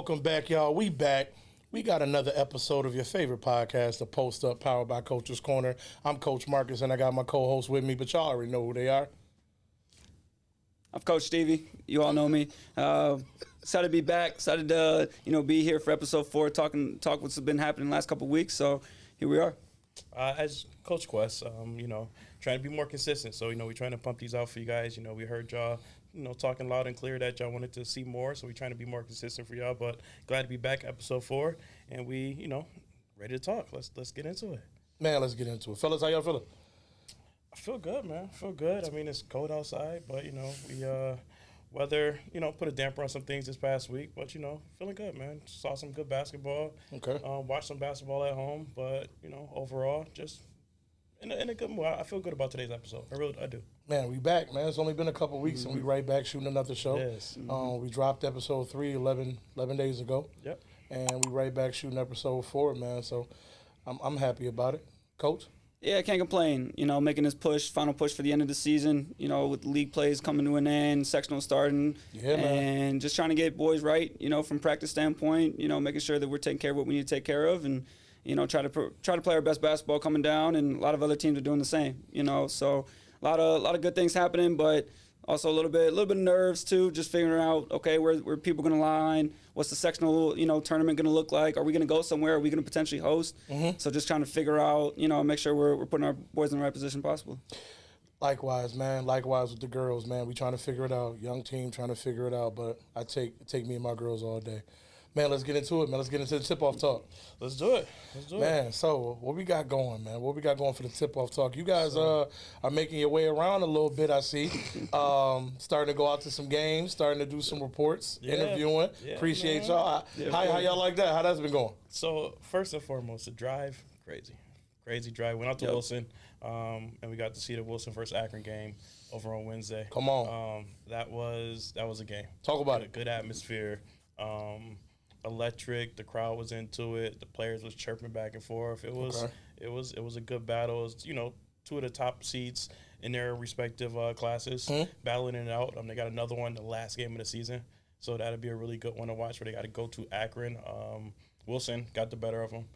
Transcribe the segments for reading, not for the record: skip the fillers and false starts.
Welcome back, y'all. We back. We got another episode of your favorite podcast, The Post Up, powered by Coach's Corner. I'm Coach Marcus, and I got my co-host with me, but y'all already know who they are. I'm Coach Stevie. You all know me. Excited to be back. Excited to be here for episode 4, talk what's been happening the last couple of weeks. So here we are. As Coach Quest, trying to be more consistent. So, we're trying to pump these out for you guys. We heard y'all, talking loud and clear that y'all wanted to see more. So we're trying to be more consistent for y'all. But glad to be back, episode 4. And we, ready to talk. Let's get into it. Man, let's get into it. Fellas, how y'all feeling? I feel good, man. I feel good. I mean, it's cold outside, but, we weather, put a damper on some things this past week. But, feeling good, man. Saw some good basketball. Okay. Watched some basketball at home. But, overall, just in a good mood. I feel good about today's episode. I do. Man, we back, man. It's only been a couple weeks, and we right back shooting another show. Yes. We dropped episode 3 11 days ago. Yep. And we right back shooting episode 4, man. So I'm happy about it. Coach? Yeah, I can't complain. Making this final push for the end of the season, with league plays coming to an end, sectional starting, and just trying to get boys right, from practice standpoint, making sure that we're taking care of what we need to take care of, and try to play our best basketball coming down, and a lot of other teams are doing the same, so a lot of good things happening, but also a little bit of nerves too, just figuring out, okay, where people going to line, what's the sectional, tournament going to look like, are we going to go somewhere, are we going to potentially host? So just trying to figure out, make sure we're putting our boys in the right position possible. Likewise, man. Likewise with the girls, man. We trying to figure it out. Young team trying to figure it out, but I take me and my girls all day. Man, let's get into it, man. Let's get into the tip-off talk. Let's do it. Man, so what we got going, man? What we got going for the tip-off talk? You guys are making your way around a little bit, I see. Starting to go out to some games, starting to do some reports, interviewing. Appreciate y'all. How y'all like that? How that's been going? So, first and foremost, the drive, crazy drive. Went out to Wilson, and we got to see the Wilson versus Akron game over on Wednesday. Come on. That was a game. Talk about it. Good atmosphere. Electric. The crowd was into it. The players was chirping back and forth. It was a good battle. It was, 2 of the top seeds in their respective classes battling it out. They got another one the last game of the season, so that'll be a really good one to watch. Where they got to go to Akron. Wilson got the better of them,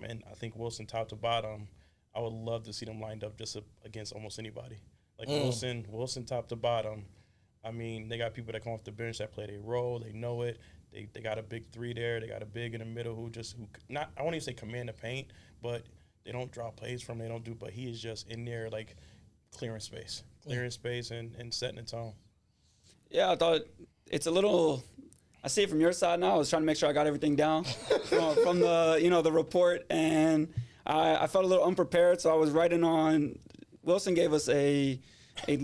and I think Wilson top to bottom. I would love to see them lined up just against almost anybody. Like Wilson top to bottom. I mean, they got people that come off the bench that play their role. They know it. They got a big 3 there. They got a big in the middle who not, I won't even say command the paint, but they don't draw plays from. They don't do, but he is just in there like clearing space and setting the tone. Yeah, I thought it's a little. I see it from your side now. I was trying to make sure I got everything down from the the report, and I felt a little unprepared, so I was writing on. Wilson gave us a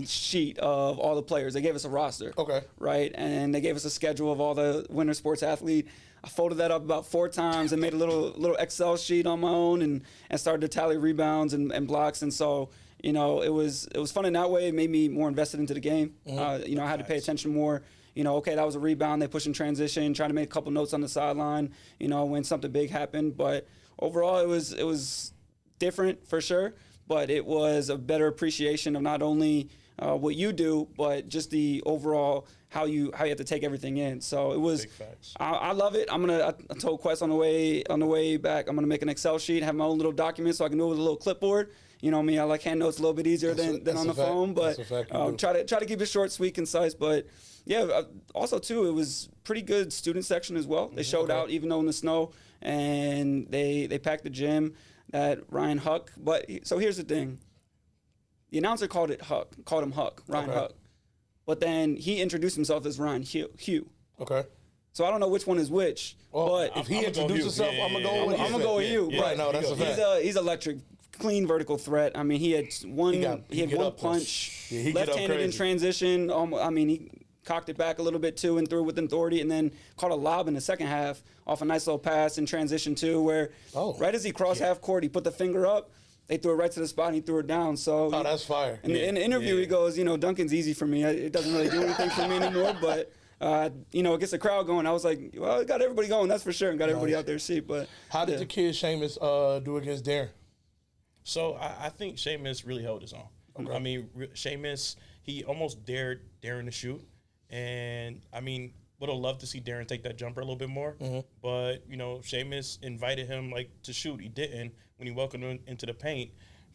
sheet of all the players. They gave us a roster. Okay. Right? And they gave us a schedule of all the winter sports athlete. I folded that up about 4 times and made a little Excel sheet on my own and started to tally rebounds and blocks. And so, it was fun in that way. It made me more invested into the game. I had to pay attention more. Okay, that was a rebound. They push in transition, trying to make a couple notes on the sideline, when something big happened. But overall, it was different for sure. But it was a better appreciation of not only what you do, but just the overall how you have to take everything in. So it was. Big facts. I love it. I told Quest on the way back, I'm gonna make an Excel sheet, have my own little document, so I can do it with a little clipboard. Me, I like hand notes a little bit easier than on the phone, but try to keep it short, sweet, concise. But yeah, also too, it was pretty good student section as well. They showed out even though in the snow, and they packed the gym. That Ryan Huck, but so here's the thing: the announcer called him Huck, Ryan Huck, but then he introduced himself as Ryan Hugh. Okay. So I don't know which one is which. Well, but if he introduced himself, I'm gonna go with you. I'm gonna go with you. Right, no, that's a fact. He's electric, clean vertical threat. I mean, he had one punch, left-handed in transition. He cocked it back a little bit too and threw it with authority, and then caught a lob in the second half off a nice little pass in transition too, where right as he crossed half court, he put the finger up. They threw it right to the spot, and he threw it down. So that's fire. In the interview, he goes, Duncan's easy for me. It doesn't really do anything for me anymore, but it gets the crowd going. I was like, well, it got everybody going, that's for sure, and got everybody out there to see. But how did the kid Seamus do against Darren? So I think Seamus really held his own. Okay. Seamus, he almost dared Darren to shoot. And, would have loved to see Darren take that jumper a little bit more. But, you know, Seamus invited him, like, to shoot. He didn't. When he welcomed him into the paint,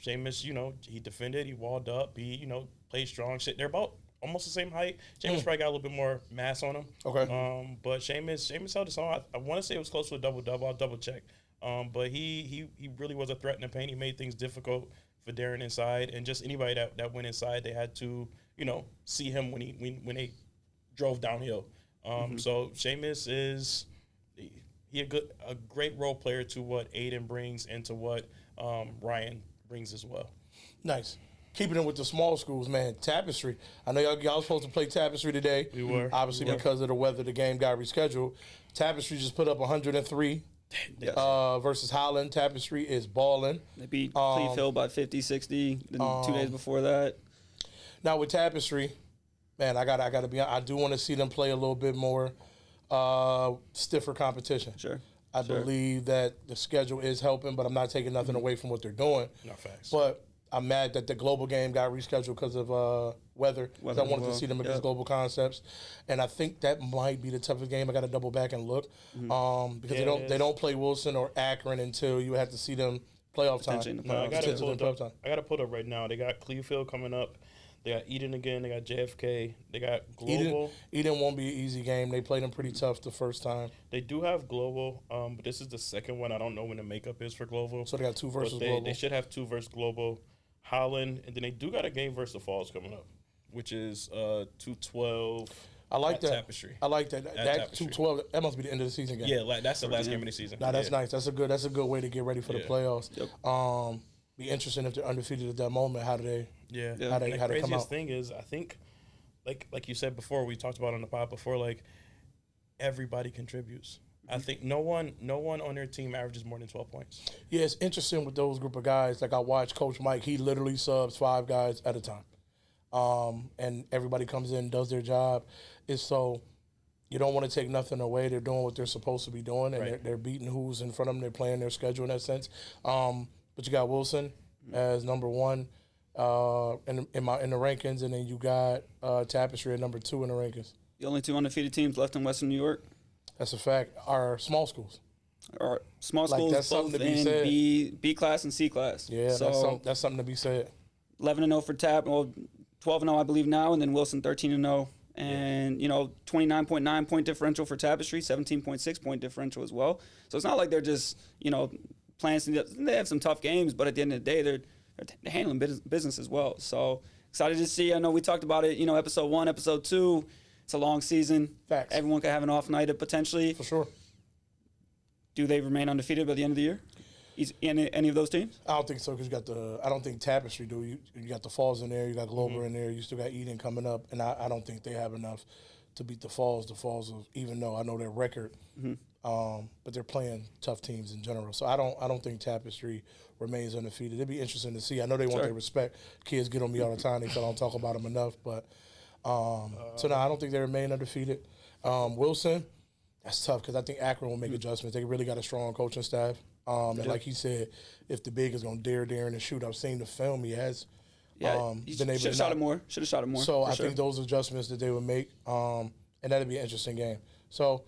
Seamus, you know, he defended, he walled up, he, you know, played strong. Shit, they're about almost the same height. Seamus probably got a little bit more mass on him. Okay. But Seamus held his own. I want to say it was close to a double-double. I'll double-check. But he really was a threat in the paint. He made things difficult for Darren inside. And just anybody that went inside, they had to, you know, see him when they drove downhill. So Seamus is a great role player to what Aiden brings and to what Ryan brings as well. Nice. Keeping it with the small schools, man. Tapestry. I know y'all supposed to play Tapestry today. We were. Obviously, because of the weather, the game got rescheduled. Tapestry just put up 103 versus Holland. Tapestry is balling. They beat Cleveland by 50, 60 the 2 days before that. Now with Tapestry, man, I gotta be honest, I do want to see them play a little bit more stiffer competition. Sure. I believe that the schedule is helping, but I'm not taking nothing away from what they're doing. Not facts. But I'm mad that the global game got rescheduled because of weather. I wanted to see them against Global Concepts, and I think that might be the toughest game. I got to double back and look because they don't play Wilson or Akron until you have to see them playoff time. I got to pull it up right now. They got Cleveland coming up. They got Eden again. They got JFK. They got Global. Eden won't be an easy game. They played them pretty tough the first time. They do have Global, but this is the second one. I don't know when the makeup is for Global. So they got 2 versus Global. They should have 2 versus Global. Holland, and then they do got a game versus the Falls coming up, which is 2-12. I like that. Tapestry. I like that. That 2-12. That must be the end of the season game. Yeah, that's the last game of the season. Nah, that's nice. That's a good way to get ready for the playoffs. Yep. Be interesting if they're undefeated at that moment. How do they? Yeah. How they come out? The craziest thing is, I think, like you said before, we talked about on the pod before, like everybody contributes. I think no one on their team averages more than 12 points. Yeah, it's interesting with those group of guys. Like I watched Coach Mike. He literally subs 5 guys at a time, and everybody comes in and does their job. It's so you don't want to take nothing away. They're doing what they're supposed to be doing, and they're beating who's in front of them. They're playing their schedule in that sense. But you got Wilson as number 1 in the rankings, and then you got Tapestry at number 2 in the rankings. The only 2 undefeated teams left in Western New York. That's a fact. Our small schools. Our small schools, that's both something to be in said. B class and C class. Yeah, so that's something to be said. 11-0 for Tap, well, 12-0 I believe now, and then Wilson 13-0, and 29.9 point differential for Tapestry, 17.6 point differential as well. So it's not like they're just playing. They have some tough games, but at the end of the day, they're handling business as well. So excited to see. I know we talked about it. Episode 1, episode 2. It's a long season. Facts. Everyone could have an off night potentially. For sure. Do they remain undefeated by the end of the year? Any of those teams? I don't think so because I don't think Tapestry do. You got the Falls in there. You got Global in there. You still got Eden coming up, and I don't think they have enough to beat the Falls. The Falls, even though I know their record, but they're playing tough teams in general. So I don't think Tapestry remains undefeated. It'd be interesting to see. I know they want their respect. Kids get on me all the time. They say I don't talk about them enough, but. So no, I don't think they remain undefeated. Wilson, that's tough because I think Akron will make adjustments. They really got a strong coaching staff. And like he said, if the big is going to dare Darren and shoot, I've seen the film. He has been able to should have shot it more. So I think those adjustments that they would make, and that'd be an interesting game. So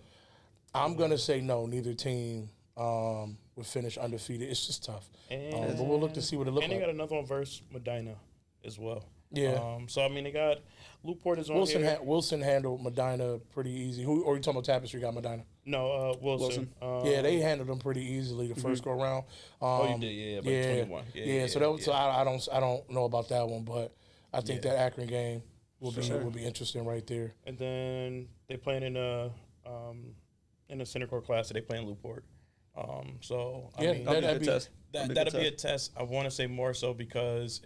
I'm going to say no, neither team would finish undefeated. It's just tough. But we'll look to see what it looks like. And they got another one versus Medina as well. Yeah. So, I mean, they got Newport is on here. Wilson handled Medina pretty easy. Or are you talking about Tapestry got Medina? No, Wilson. Yeah, they handled them pretty easily the first go around. You did, yeah, 21. Yeah, so I don't know about that one, but I think that Akron game will be interesting right there. And then they playing in a center court class. So they playing Newport. So I mean, that'd be a test. That'll be a test. I want to say more so because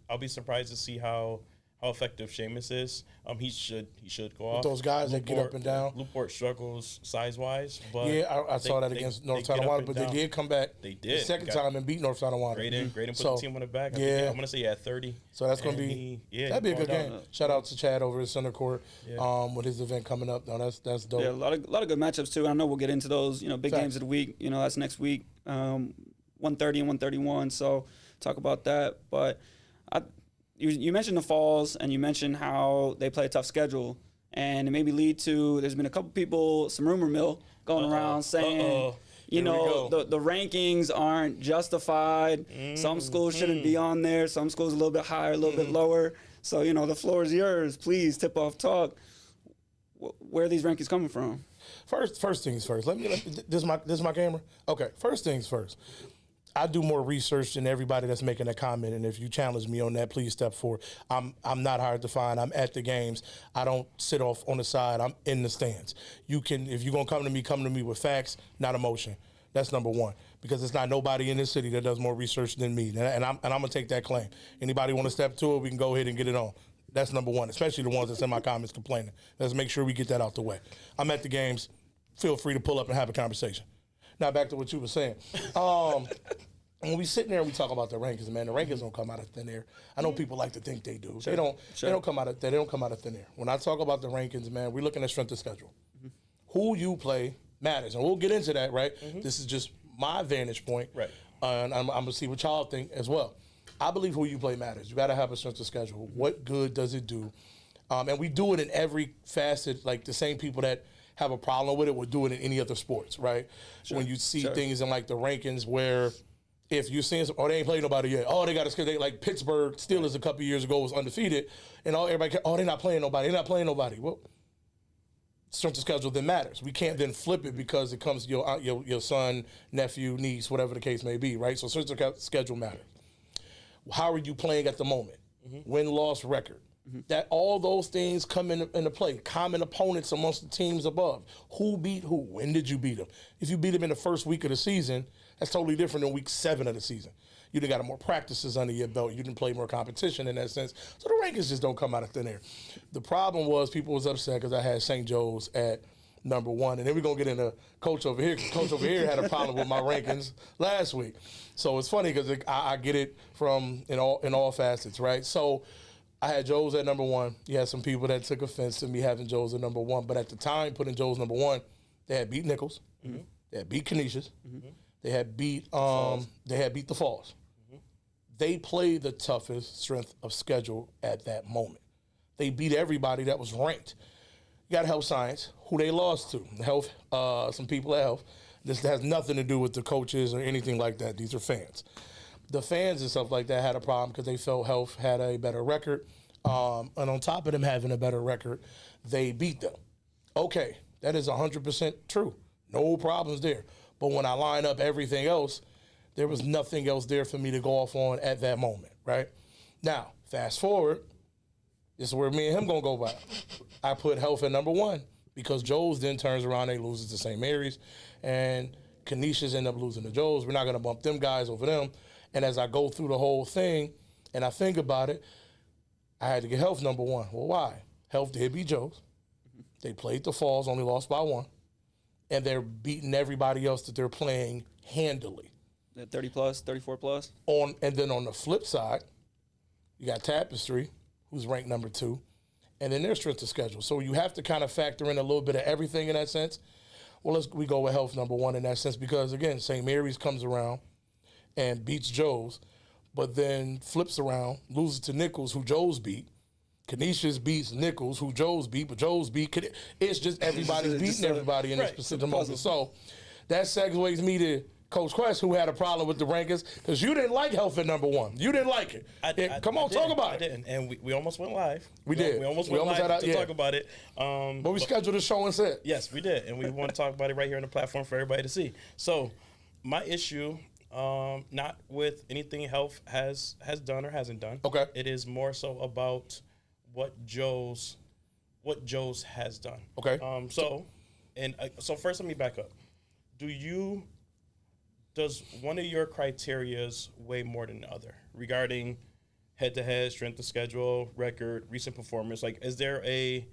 I'll be surprised to see how effective Seamus is. He should go off. With those guys that get up and down. Newport struggles size-wise, but I saw that against North Tonawanda, but they did come back. They did the second time and beat North Tonawanda. Great put the team on the back. I'm going to say he had 30. So that's going to be that'd be a good game. Shout out to Chad over at Center Court with his event coming up. No, that's dope. Yeah, a lot of good matchups too. I know we'll get into those. Big games of the week. That's next week. 130 and 131. So talk about that, but. You mentioned the Falls, and you mentioned how they play a tough schedule. and it maybe lead to, there's been a couple people, some rumor mill going around saying, you know, the rankings aren't justified. Some schools shouldn't be on there. Some schools a little bit higher, a little bit lower. So, you know, the floor is yours. Please, Tip Off Talk. Where are these rankings coming from? First things first. This is my camera. Okay. First things first. I do more research than everybody that's making a comment, and if you challenge me on that, please step forward. I'm not hard to find. I'm at the games. I don't sit off on the side. I'm in the stands. You can, if you're gonna come to me with facts, not emotion. That's number one, because there's not nobody in this city that does more research than me, and I'm gonna take that claim. Anybody want to step to it, we can go ahead and get it on. That's number one, especially the ones that's in my comments complaining. Let's make sure we get that out the way. I'm at the games. Feel free to pull up and have a conversation. Now back to what you were saying. When we sit there and we talk about the rankings, man, the rankings don't come out of thin air. I know people like to think they do. Sure. They don't come out of thin air. When I talk about the rankings, man, we're looking at strength of schedule. Who you play matters, and we'll get into that, right? This is just my vantage point, right? And I'm gonna see what y'all think as well. I believe who you play matters. You got to have a strength of schedule. What good does it do? And we do it in every facet. Like the same people that have a problem with it would do it in any other sports, right? Sure. When you see things in like the rankings where if you're seeing, they ain't played nobody yet. Oh, they got to schedule. Like Pittsburgh Steelers a couple years ago was undefeated, and everybody, they're not playing nobody. They're not playing nobody. Well, strength of schedule then matters. We can't then flip it because it comes to your son, nephew, niece, whatever the case may be, right? So strength of schedule matters. How are you playing at the moment? Win-loss record. That all those things come into play. Common opponents amongst the teams above. Who beat who? When did you beat them? If you beat them in the first week of the season, that's totally different than week 7 of the season. You done got more practices under your belt. You didn't play more competition in that sense. So the rankings just don't come out of thin air. The problem was people was upset because I had St. Joe's at number 1. And then we're going to get into Coach over here. Coach over here had a problem with my rankings last week. So it's funny because I get it from in all facets, right? So I had Joe's at number 1. You had some people that took offense to me having Joe's at number 1. But at the time, putting Joe's number 1, they had beat Nichols. They had beat Canisius. They had beat the Falls. They played the toughest strength of schedule at that moment. They beat everybody that was ranked. You got Health Science, who they lost to. Health, some people at Health. This has nothing to do with the coaches or anything like that. These are fans. The fans and stuff like that had a problem because they felt Health had a better record. And on top of them having a better record, they beat them. Okay, that is 100% true. No problems there. But when I line up everything else, there was nothing else there for me to go off on at that moment, right? Now, fast forward, this is where me and him going to go by. I put Health at number 1 because Joe's then turns around, they loses to St. Mary's, and Canisius end up losing to Joe's. We're not going to bump them guys over them. And as I go through the whole thing and I think about it, I had to get Health number 1. Well, why? Health did beat Joe's. They played the Falls, only lost by 1. And they're beating everybody else that they're playing handily. 30 plus, 34 plus. And then on the flip side, you got Tapestry, who's ranked number 2, and then their strength of schedule. So you have to kind of factor in a little bit of everything in that sense. Well, we go with Health number 1 in that sense because, again, St. Mary's comes around and beats Joe's, but then flips around, loses to Nichols, who Joe's beat. Canisius beats Nichols, who Joe's beat, but Joe's beat. It's just everybody's beating everybody in this specific moment. So that segues me to Coach Quest, who had a problem with the rankings because you didn't like Health at number 1. You didn't like it. Come on, talk about it. I didn't, and we almost went live. We did. We almost went live to talk about it. But we scheduled a show and said. Yes, we did, and we want to talk about it right here on the platform for everybody to see. So my issue, not with anything Health has done or hasn't done. Okay. It is more so about what Joe's has done. Okay. So first let me back up. Does one of your criterias weigh more than the other regarding head-to-head, strength of schedule, record, recent performance? Like, is there a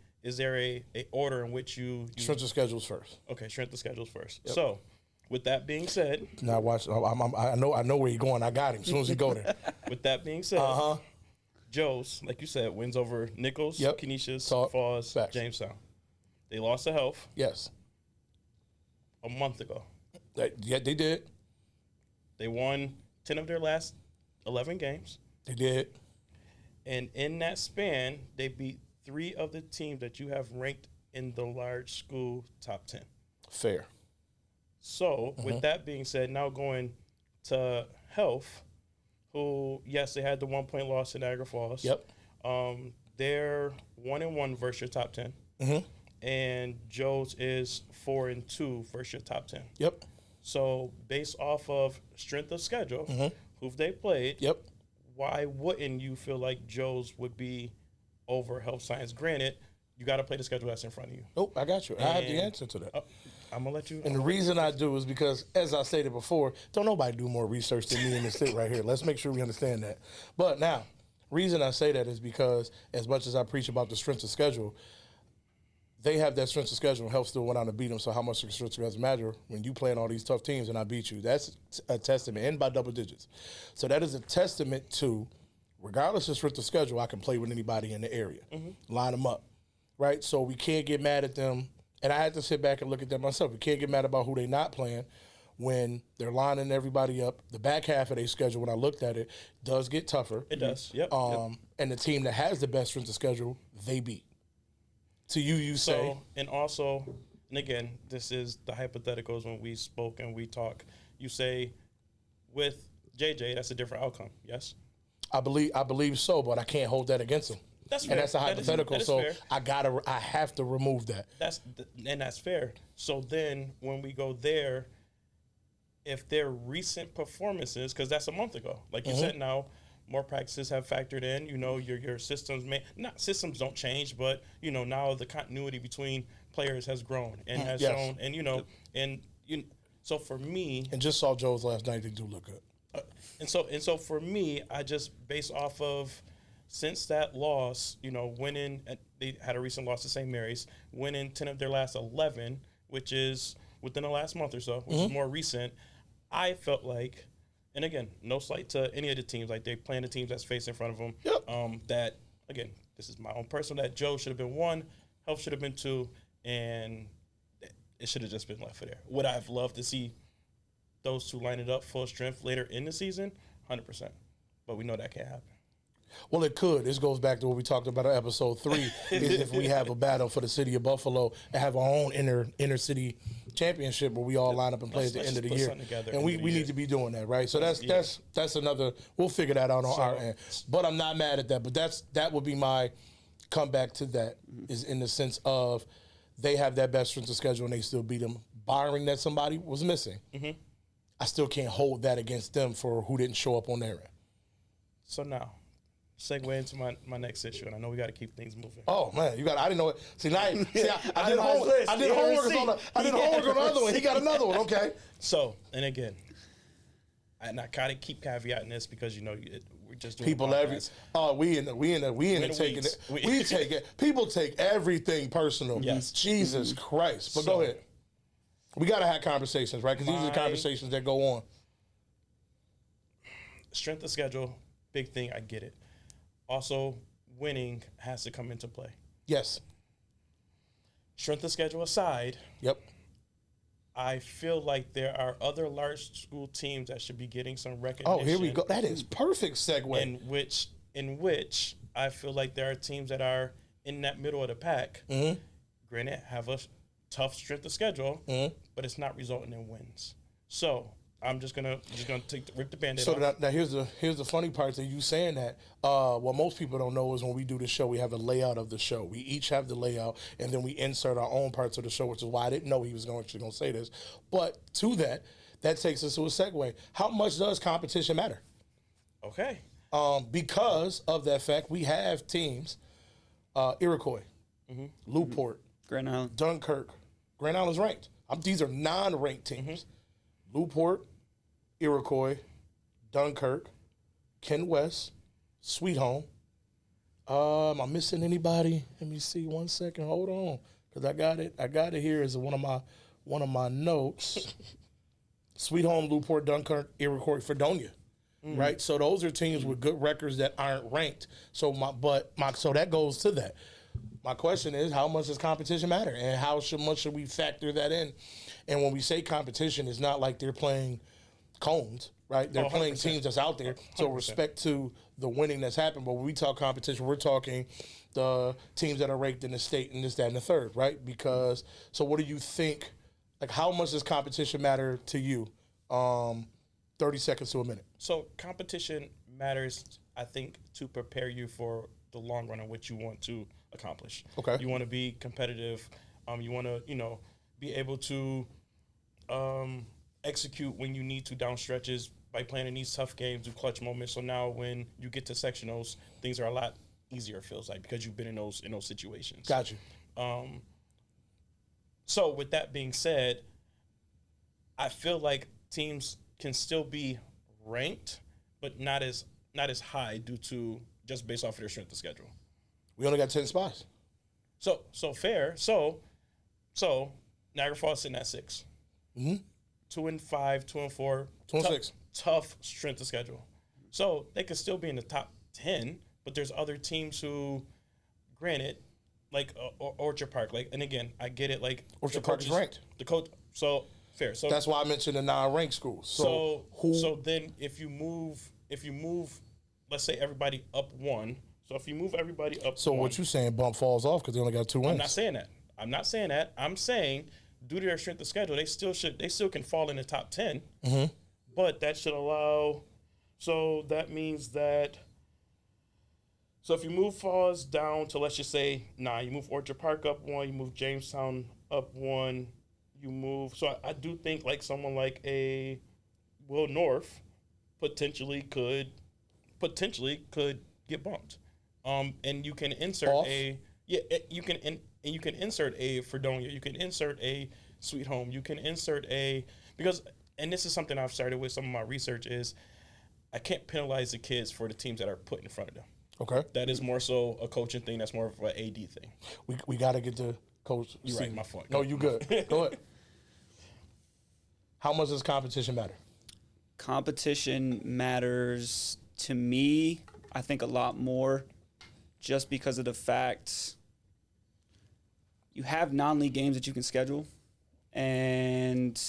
order in which you strength of schedules first? Okay, strength of schedules first. Yep. So, with that being said, now watch. I know where you're going. I got him as soon as he go there. With that being said, Joe's, like you said, wins over Nichols, Canisius, Falls, Jamestown. They lost to Health. Yes. A month ago. Yeah, they did. They won 10 of their last 11 games. They did. And in that span, they beat 3 of the teams that you have ranked in the large school top 10. Fair. So, with that being said, now going to Health, who, yes, they had the 1-point loss to Niagara Falls. Yep. They're 1-1 versus your top 10. And Joe's is 4-2 versus your top 10. Yep. So, based off of strength of schedule, who they played, why wouldn't you feel like Joe's would be over Health Science? Granted, you got to play the schedule that's in front of you. Oh, I got you. I have the answer to that. I'm going to let you. And the reason I do is because, as I stated before, don't nobody do more research than me in this sit right here. Let's make sure we understand that. But now, reason I say that is because, as much as I preach about the strength of schedule, they have that strength of schedule and Health still went on to beat them. So how much the strength of schedule matter when you playing all these tough teams and I beat you? That's a testament, and by double digits. So that is a testament to, regardless of strength of schedule, I can play with anybody in the area, line them up, right? So we can't get mad at them. And I had to sit back and look at that myself. We can't get mad about who they not playing when they're lining everybody up. The back half of their schedule, when I looked at it, does get tougher. It does. Yep. And the team that has the best strength of schedule, they beat. To you say. And also, and again, this is the hypotheticals when we spoke and we talk. You say, with JJ, that's a different outcome. Yes. I believe so, but I can't hold that against him. That's fair. And that's a hypothetical, that is so fair. I have to remove that. That's fair. So then, when we go there, if their recent performances, because that's a month ago, like you said, now more practices have factored in. You know, your systems systems don't change, but you know now the continuity between players has grown and has shown, and so for me, and just saw Joe's last night, they do look good. And so for me, I just based off of since that loss, winning, they had a recent loss to St. Mary's, winning 10 of their last 11, which is within the last month or so, which is more recent. I felt like, and again, no slight to any of the teams, like they playing the teams that's facing in front of them. That again, this is my own personal. That Joe should have been 1, Health should have been 2, and it should have just been left for there. Would I have loved to see those 2 line it up full strength later in the season? 100%. But we know that can't happen. Well, it could. This goes back to what we talked about in episode 3, is if we have a battle for the city of Buffalo and have our own inner city championship where we all line up and play at the end of the year. And we need to be doing that, right? So that's another, we'll figure that out on our end. But I'm not mad at that. But that would be my comeback to that, is in the sense of they have that best strength of schedule and they still beat them, barring that somebody was missing. I still can't hold that against them for who didn't show up on their end. So now, segue into my next issue, and I know we got to keep things moving. Oh man, I didn't know it. See, I did homework. I did homework on the other one. He got another one. Okay. So, and again, and I kind of keep caveating this because we're just doing people we in it taking it. We take it. People take everything personal. Yes. Jesus Christ. But go ahead. We gotta have conversations, right? Because these are the conversations that go on. Strength of schedule, big thing. I get it. Also, winning has to come into play. Yes. Strength of schedule aside. Yep. I feel like there are other large school teams that should be getting some recognition. Oh, here we go. That is perfect segue. In which I feel like there are teams that are in that middle of the pack. Granted, have a tough strength of schedule, but it's not resulting in wins. So I'm just gonna rip the Band-Aid off. So now here's the funny part to you saying that. What most people don't know is when we do the show, we have a layout of the show. We each have the layout, and then we insert our own parts of the show, which is why I didn't know he was going to say this. But to that takes us to a segue. How much does competition matter? Okay. Because of that fact, we have teams, Iroquois, Newport, Grand Island, Dunkirk. Grand Island's ranked. These are non-ranked teams. Newport, Iroquois, Dunkirk, Ken West, Sweet Home. Am I missing anybody? Let me see 1 second. Hold on, because I got it here as one of my notes. Sweet Home, Newport, Dunkirk, Iroquois, Fredonia. Right, so those are teams with good records that aren't ranked. So so that goes to that. My question is, how much does competition matter, and how much should we factor that in? And when we say competition, it's not like they're playing cones, right? They're playing teams that's out there. 100%. So respect to the winning that's happened. But when we talk competition, we're talking the teams that are ranked in the state and this, that, and the third, right? Because, so what do you think, like how much does competition matter to you? 30 seconds to a minute. So competition matters, I think, to prepare you for the long run and what you want to accomplish. Okay. You want to be competitive. You want to, be able to execute when you need to down stretches by playing in these tough games, do clutch moments. So now when you get to sectionals, things are a lot easier, it feels like, because you've been in those situations. Got you. So with that being said, I feel like teams can still be ranked, but not as high due to just based off of their strength of schedule. We only got 10 spots. So fair. So Niagara Falls sitting at 6. 2-5, 2-4. 2-6. Tough strength of schedule. So they could still be in the top 10, but there's other teams who, granted, like Orchard Park. Like, and again, I get it. Like Orchard Park is ranked. The coach. So fair. So that's why I mentioned the non-ranked schools. So then if you move, let's say everybody up 1. So if you move everybody up. So 1, what you saying? Bump falls off because they only got 2 wins. I'm not saying that. I'm saying due to their strength of schedule, they still can fall in the top 10. Mm-hmm. But that should allow. So that means that. So if you move Falls down to, let's just say, you move Orchard Park up 1, you move Jamestown up 1, you move. So I do think like someone like a Will North potentially could get bumped. And you can insert off? you can insert a Fredonia, you can insert a Sweet Home, you can insert because this is something I've started with some of my research is I can't penalize the kids for the teams that are put in front of them. Okay. That is more so a coaching thing. That's more of an AD thing. We got to get to Coach. You're right, my fault. No, you good. Go ahead. How much does competition matter? Competition matters to me, I think, a lot more just because of the fact you have non-league games that you can schedule, and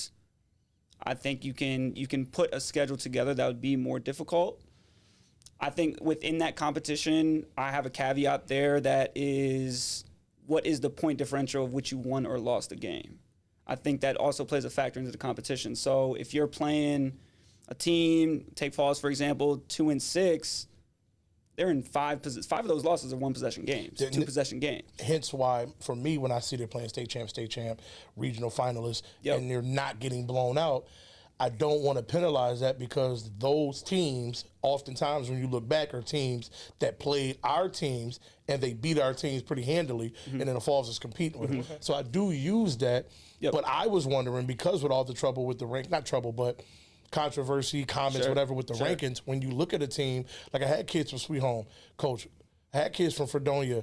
I think you can put a schedule together that would be more difficult. I think within that competition, I have a caveat there that is, what is the point differential of which you won or lost a game? I think that also plays a factor into the competition. So if you're playing a team, take Falls for example, 2-6, they're in 5 of those losses are 1-possession games, 2-possession games. Hence why, for me, when I see they're playing state champ, regional finalists, and they're not getting blown out, I don't want to penalize that because those teams, oftentimes when you look back, are teams that played our teams and they beat our teams pretty handily, and then the Falls is competing with them. So I do use that, but I was wondering, because with all the trouble with the not trouble, but controversy, comments, whatever with the rankings, when you look at a team, like I had kids from Sweet Home, Coach, I had kids from Fredonia,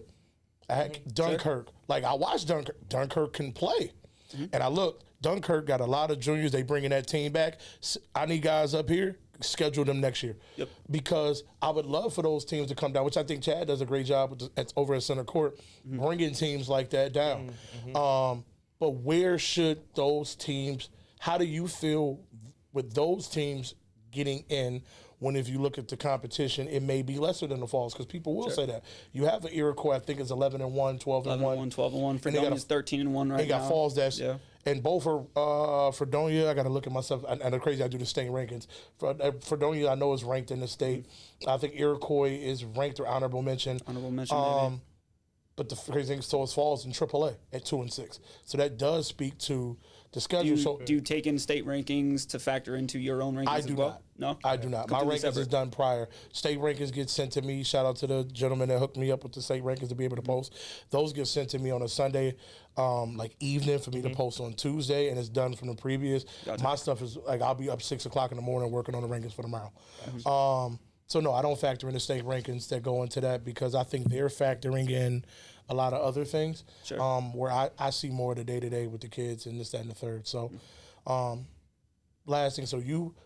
I had Dunkirk. Like I watched Dunkirk can play. And I looked, Dunkirk got a lot of juniors. They bringing that team back. I need guys up here. Schedule them next year. Because I would love for those teams to come down, which I think Chad does a great job with over at Center Court, bringing teams like that down. But where should those teams, how do you feel with those teams getting in when if you look at the competition, it may be lesser than the Falls? Because people will say that. You have an Iroquois, I think it's 11-1, 12-1. 12-1. Fredonia's 13-1 right now. They got Falls that's and both are Fredonia. I got to look at myself. I know crazy. I do the state rankings. Fredonia, I know is ranked in the state. I think Iroquois is ranked or honorable mention. Honorable mention, maybe. But the crazy thing is, so is Falls in AAA at 2-6. So that does speak to the schedule. Do you take in state rankings to factor into your own rankings as well? No, I do not. My rankings is done prior. State rankings get sent to me. Shout out to the gentleman that hooked me up with the state rankings to be able to post. Those get sent to me on a Sunday, like evening for me to post on Tuesday, and it's done from the previous. Gotcha. My stuff is like I'll be up 6 o'clock in the morning working on the rankings for tomorrow. So no, I don't factor in the state rankings that go into that because I think they're factoring in a lot of other things. Where I see more of the day-to-day with the kids and this, that, and the third. So last thing, so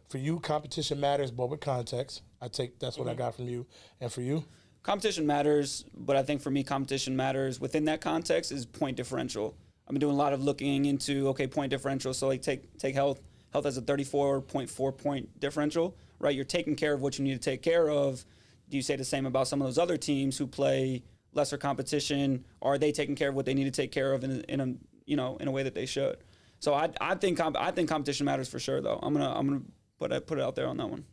for you, competition matters, but with context. I take that's what I got from you. And for you? Competition matters, but I think for me, competition matters within that context is point differential. I've been doing a lot of looking into, point differential. So like take health. Health has a 34.4 point differential, right? You're taking care of what you need to take care of. do you say the same about some of those other teams who play lesser competition? Are they taking care of what they need to take care of in a way that they should? So I think competition matters for sure, though. I'm gonna put it out there on that one.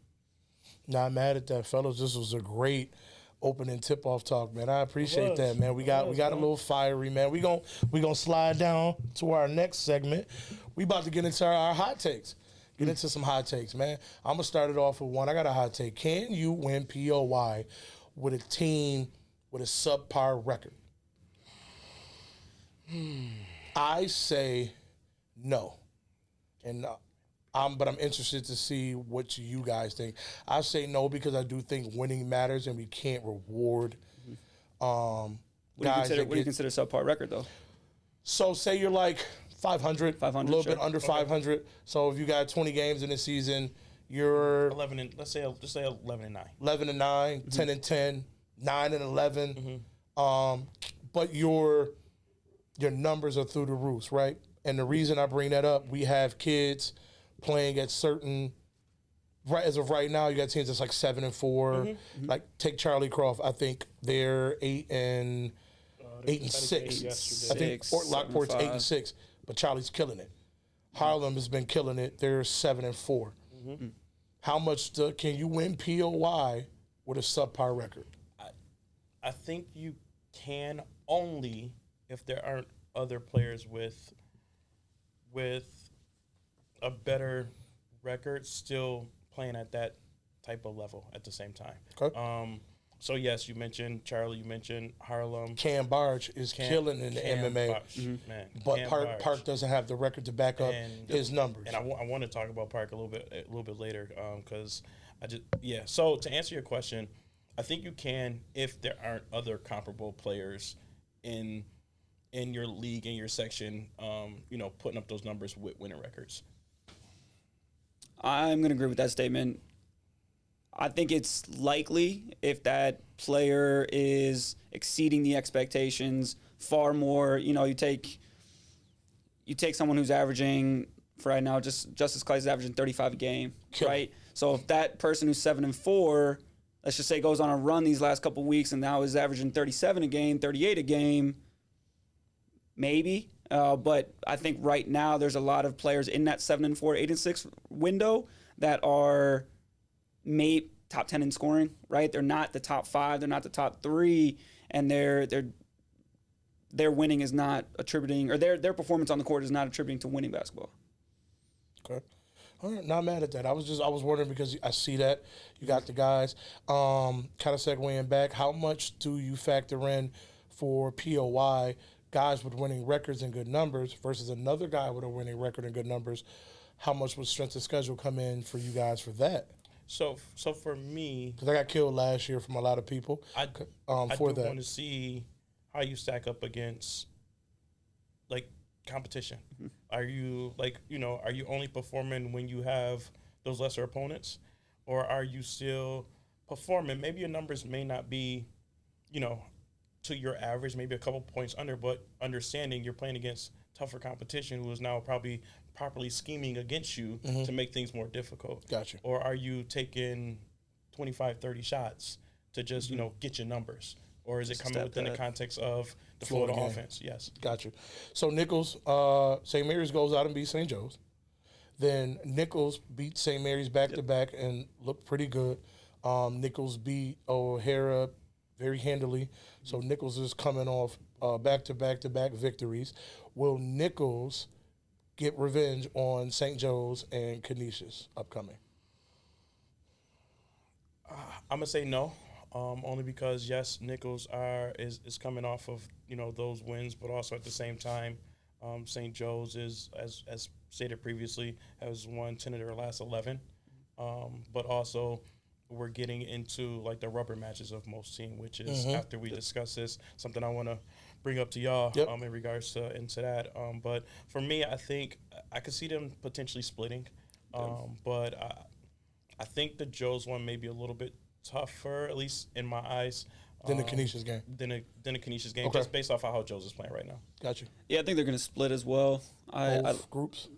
Not mad at that, fellas. This was a great opening tip-off talk, man. I appreciate that, man. We got a little fiery, man. We gonna slide down to our next segment. We about to get into our hot takes. Get into some hot takes, man. I'm gonna start it off with one. I got a hot take. Can you win POY with a team with a subpar record? I say no, and but I'm interested to see what you guys think. I say no because I do think winning matters, and we can't reward What do you consider subpar record, though? So say you're like 500, a little sure. bit under 500. So if you got 20 games in the season, you're 11 and let's say 11 and 9. 11 and 9, 10 and 10, 9 and 11. But your numbers are through the roof, right? And the reason I bring that up, we have kids playing at certain, right as of right now, you got teams that's like 7 and 4. Like take Charlie Croft, I think they're 8 and 6. I think Lockport's 8 and 6, but Charlie's killing it. Harlem has been killing it. They're 7 and 4. How much can you win POY with a subpar record? I think you can only if there aren't other players with a better record still playing at that type of level at the same time. Okay. So yes, you mentioned Charlie, you mentioned Harlem. Cam Barge is killing in the MMA, Man, but Park doesn't have the record to back up his numbers. And I want to talk about Park a little bit later because So to answer your question, I think you can if there aren't other comparable players in your league, in your section, putting up those numbers with winning records. I'm going to agree with that statement. I think it's likely if that player is exceeding the expectations far more. You take someone who's averaging, for right now, Justice Clay is averaging 35 a game, right? So if that person who's 7 and 4, let's just say goes on a run these last couple of weeks and now is averaging 37 a game, 38 a game, maybe. But I think right now there's a lot of players in that 7 and 4, 8 and 6 window that are top 10 in scoring, right? They're not the top 5, they're not the top 3, and their winning is not attributing, or their performance on the court is not attributing to winning basketball. Okay. All right, not mad at that. I was wondering because I see that you got the guys. Kind of segueing back, how much do you factor in for POY guys with winning records and good numbers versus another guy with a winning record and good numbers? How much would strength of schedule come in for you guys for that? So for me, because I got killed last year from a lot of people. I want to see how you stack up against like competition. Are you are you only performing when you have those lesser opponents, or are you still performing? Maybe your numbers may not be, to your average, maybe a couple points under, but understanding you're playing against tougher competition who is now probably properly scheming against you to make things more difficult. Gotcha. Or are you taking 25, 30 shots to just, get your numbers? Or is it coming within the context of the flow of the offense? Yes. Gotcha. So Nichols, St. Mary's goes out and beats St. Joe's. Then Nichols beat St. Mary's back-to-back and looked pretty good. Nichols beat O'Hara very handily. So Nichols is coming off back-to-back back victories. Will Nichols get revenge on St. Joe's and Canisius upcoming? I'm going to say no. Only because, yes, Nichols is coming off of, those wins, but also at the same time, St. Joe's is, as stated previously, has won 10 of their last 11. But also we're getting into, like, the rubber matches of most teams, which is, after we discuss this, something I want to bring up to y'all in regards to into that. But for me, I think I could see them potentially splitting. But I think the Joe's one may be a little bit tougher, at least in my eyes, than the Canisius game. Than the Canisius game, just based off of how Joe's is playing right now. Gotcha. Yeah, I think they're going to split as well. Both groups.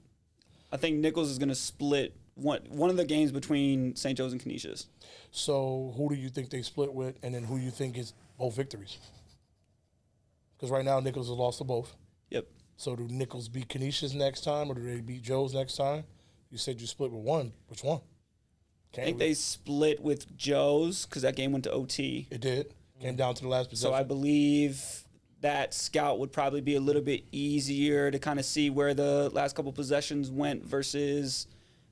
I think Nichols is going to split one of the games between St. Joe's and Canisius. So who do you think they split with, and then who you think is both victories? Because right now Nichols has lost to both. Yep. So do Nichols beat Canisius next time, or do they beat Joe's next time? You said you split with one. Which one? I think they split with Joe's because that game went to OT. It did. Came down to the last possession. So I believe that scout would probably be a little bit easier to kind of see where the last couple possessions went versus,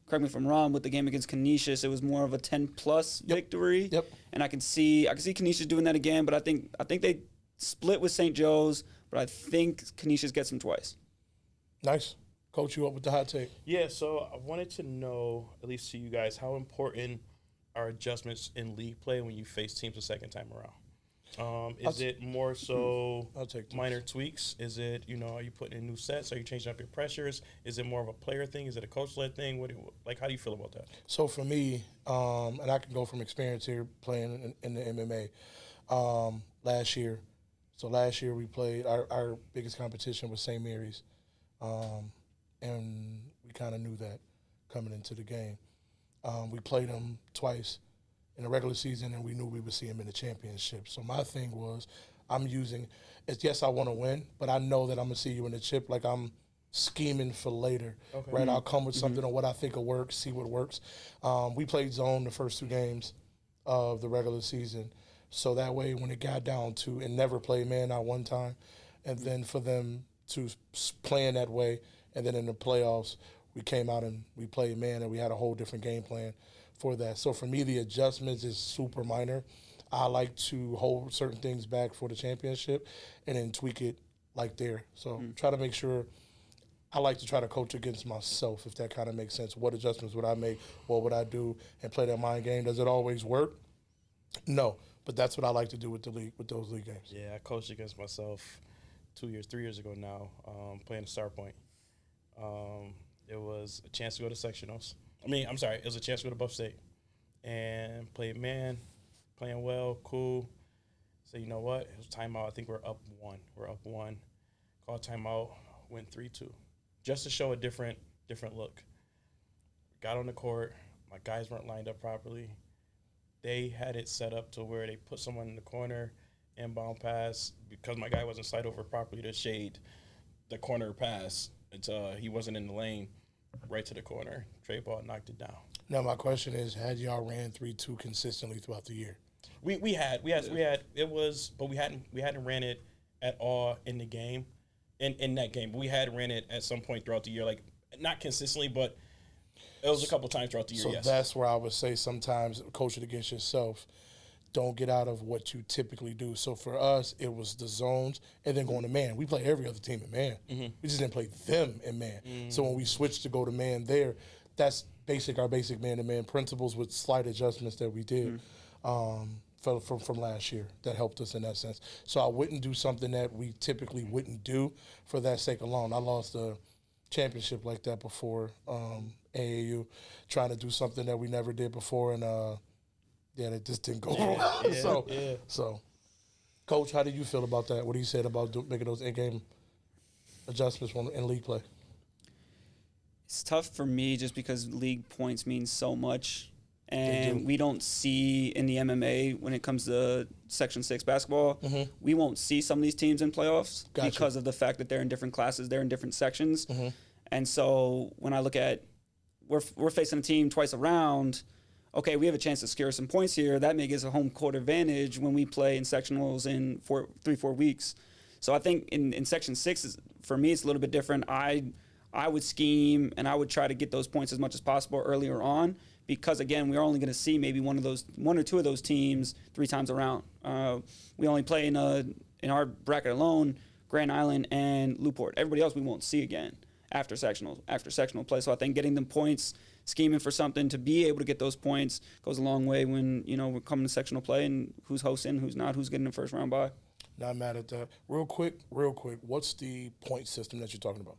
correct me if I'm wrong, with the game against Canisius, it was more of a 10-plus victory. Yep. And I can see Canisius doing that again, but I think they split with St. Joe's, but I think Canisius gets them twice. Nice. Coach, you up with the hot take? Yeah, so I wanted to know, at least to you guys, how important are adjustments in league play when you face teams the second time around? Is it more so minor tweaks? Is it, are you putting in new sets? Are you changing up your pressures? Is it more of a player thing? Is it a coach-led thing? How do you feel about that? So for me, and I can go from experience here playing in the MMA, last year. So last year we played, our biggest competition was St. Mary's, and we kind of knew that coming into the game. We played them twice in the regular season, and we knew we would see him in the championship. So my thing was, yes, I want to win, but I know that I'm going to see you in the chip. Like, I'm scheming for later, right? I'll come with something on what I think will work, see what works. We played zone the first 2 games of the regular season. So that way, when it got down to, and never played man not one time, and then for them to play in that way, and then in the playoffs, we came out and we played man, and we had a whole different game plan for that. So for me, the adjustments is super minor. I like to hold certain things back for the championship and then tweak it like there. So try to make sure, I like to try to coach against myself, if that kind of makes sense. What adjustments would I make? What would I do? And play that mind game. Does it always work? No, but that's what I like to do with the league, with those league games. Yeah, I coached against myself 3 years ago now, playing the Star Point. It was a chance to go to sectionals. It was a chance to go to Buff State and played man, playing well, cool. So, you know what? It was timeout. I think we're up 1. Called timeout, went 3-2. Just to show a different look. Got on the court. My guys weren't lined up properly. They had it set up to where they put someone in the corner, inbound pass, because my guy wasn't slide over properly to shade the corner pass until he wasn't in the lane. Right to the corner. Trey Ball knocked it down. Now my question is, had y'all ran 3-2 consistently throughout the year? We had it was, but we hadn't ran it at all in the game, in that game. But we had ran it at some point throughout the year, like not consistently, but it was a couple times throughout the year. So yes. That's where I would say sometimes coach it against yourself. Don't get out of what you typically do. So for us, it was the zones and then going to man. We play every other team in man. We just didn't play them in man. So when we switched to go to man there, that's our basic man-to-man principles with slight adjustments that we did from last year that helped us in that sense. So I wouldn't do something that we typically wouldn't do for that sake alone. I lost a championship like that before, AAU, trying to do something that we never did before, and that just didn't go well. So, Coach, how do you feel about that? What do you say about making those in-game adjustments in league play? It's tough for me just because league points mean so much. And we don't see in the MMA when it comes to Section 6 basketball, we won't see some of these teams in playoffs because of the fact that they're in different classes, they're in different sections. And so when I look at, we're facing a team twice around, okay, we have a chance to secure some points here. That may give us a home court advantage when we play in sectionals in 3-4 weeks. So I think in Section 6, for me, it's a little bit different. I would scheme and I would try to get those points as much as possible earlier on because, again, we're only going to see maybe one or two of those teams 3 times around. We only play in our bracket alone, Grand Island and Newport. Everybody else we won't see again after sectional play. So I think getting them points, scheming for something to be able to get those points goes a long way when, we're coming to sectional play and who's hosting, who's not, who's getting the first round bye. Not mad at that. Real quick, what's the point system that you're talking about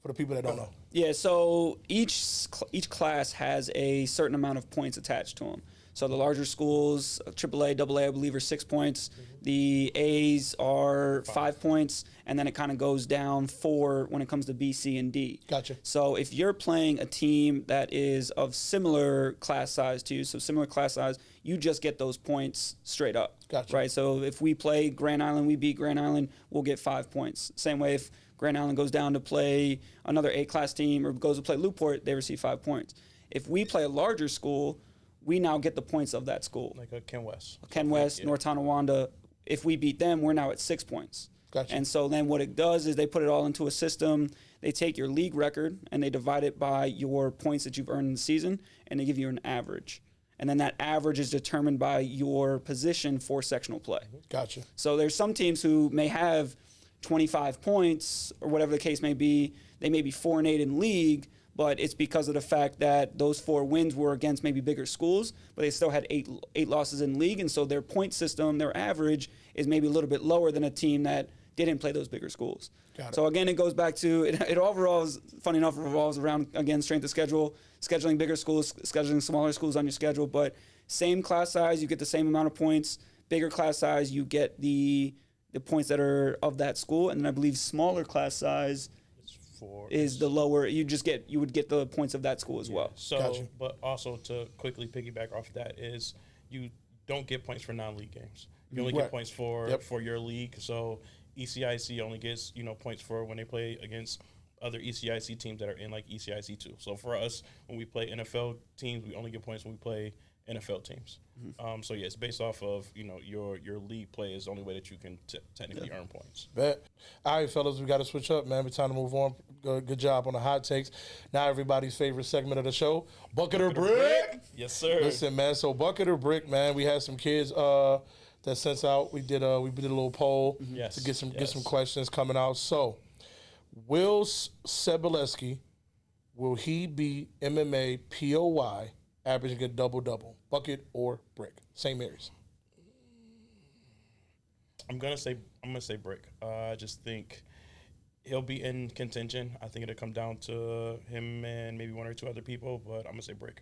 for the people that don't know? Yeah, so each class has a certain amount of points attached to them. So the larger schools, AAA, AA, I believe, are 6 points. The A's are 5 points, and then it kind of goes down 4 when it comes to B, C, and D. Gotcha. So if you're playing a team that is of similar class size to you, so similar class size, you just get those points straight up. Gotcha. Right? So if we play Grand Island, we beat Grand Island, we'll get 5 points. Same way if Grand Island goes down to play another A-class team or goes to play Newport, they receive 5 points. If we play a larger school, we now get the points of that school. Like a Ken West. Ken West, North Tonawanda. If we beat them, we're now at 6 points. Gotcha. And so then what it does is they put it all into a system. They take your league record and they divide it by your points that you've earned in the season, and they give you an average. And then that average is determined by your position for sectional play. Gotcha. So there's some teams who may have 25 points or whatever the case may be. They may be 4-8 in league, but it's because of the fact that those 4 wins were against maybe bigger schools, but they still had eight losses in league, and so their point system, their average, is maybe a little bit lower than a team that didn't play those bigger schools. Got it. So again, it goes back to, it all revolves, funny enough, revolves around, again, strength of schedule, scheduling bigger schools, scheduling smaller schools on your schedule, but same class size, you get the same amount of points. Bigger class size, you get the points that are of that school, and then I believe smaller class size is the lower. You would get the points of that school as well. So, Gotcha. but also to quickly piggyback off that is you don't get points for non-league games. You only Right. get points for your league. So ECIC only gets points for when they play against other ECIC teams that are in like ECIC 2. So for us, when we play NFL teams, we only get points when we play NFL teams. So yeah, it's based off of your league play is the only way that you can technically earn points. Bet. All right, fellas, we got to switch up, man. It's time to move on. Good job on the hot takes. Now everybody's favorite segment of the show, Bucket or Brick. Yes, sir. Listen, man. So Bucket or Brick, man. We had some kids that sent out. We did a little poll Yes, to get some yes. questions coming out. So, will Sebeleski, will he be MMA POY averaging a double-double? Bucket or Brick? St. Mary's. I'm gonna say Brick. I just think he'll be in contention. I think it'll come down to him and maybe 1 or 2 other people, but I'm gonna say Brick.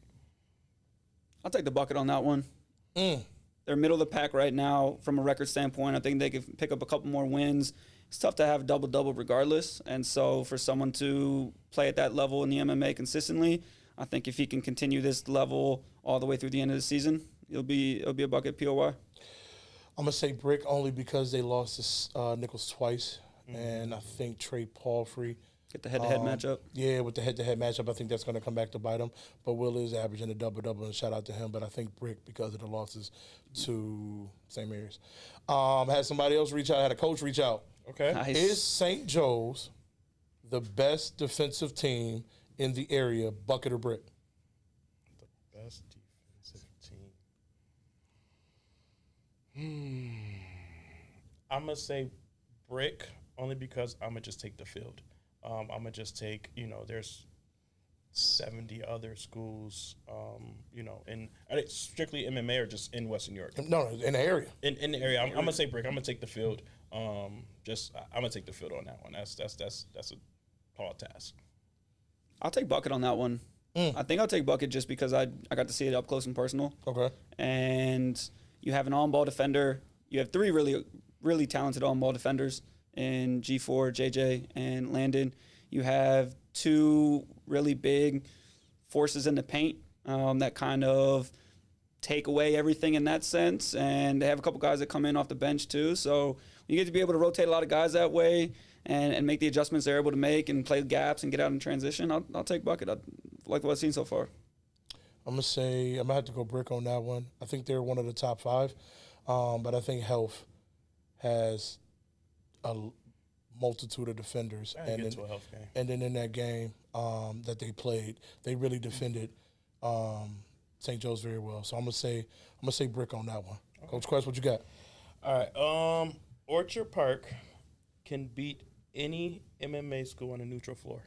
I'll take the Bucket on that one. They're middle of the pack right now from a record standpoint. I think they could pick up a couple more wins. It's tough to have double-double regardless, and so for someone to play at that level in the MMA consistently, I think if he can continue this level all the way through the end of the season, it'll be a Bucket POY. I'm going to say Brick only because they lost to Nichols twice, and I think Trey Palfrey. Get the head-to-head matchup. Yeah, with the head-to-head matchup, I think that's going to come back to bite him. But Will is averaging a double-double, and shout out to him. But I think Brick because of the losses to St. Mary's. Had somebody else reach out. Had a coach reach out. Okay. Nice. Is St. Joe's the best defensive team in the area, Bucket or Brick? Best defensive team. I'm gonna say Brick only because I'm gonna just take the field. I'm gonna just take there's 70 other schools, in strictly MMA or just in Western New York. No, in the area. In the area, I'm gonna say Brick. I'm gonna take the field. I'm gonna take the field on that one. That's a tall task. I'll take Bucket on that one. I think I'll take Bucket just because I got to see it up close and personal. Okay. And you have an on-ball defender. You have 3 really, really talented on-ball defenders in G4, JJ, and Landon. You have 2 really big forces in the paint that kind of take away everything in that sense. And they have a couple guys that come in off the bench too. So you get to be able to rotate a lot of guys that way and make the adjustments they're able to make and play gaps and get out in transition. I'll take Bucket. I like what I've seen so far. I'm going to have to go Brick on that one. I think they're one of the top 5. But I think Health has a multitude of defenders. And get to a Health game. And then in that game that they played, they really defended St. Joe's very well. So I'm gonna say Brick on that one. Okay. Coach Quest, what you got? All right. Orchard Park can beat any MMA school on a neutral floor.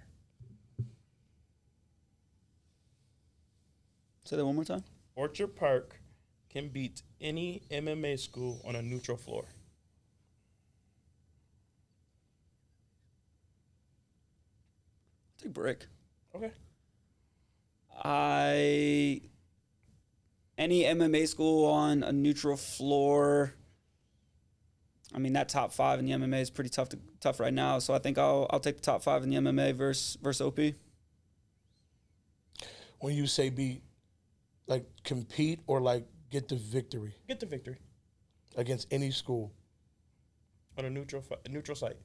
Say that one more time. Orchard Park can beat any MMA school on a neutral floor. Take Brick. Okay. I Any MMA school on a neutral floor. I mean, that top 5 in the MMA is pretty tough right now. So I think I'll take the top 5 in the MMA versus OP. When you say beat, like compete or like get the victory? Get the victory against any school on a neutral site.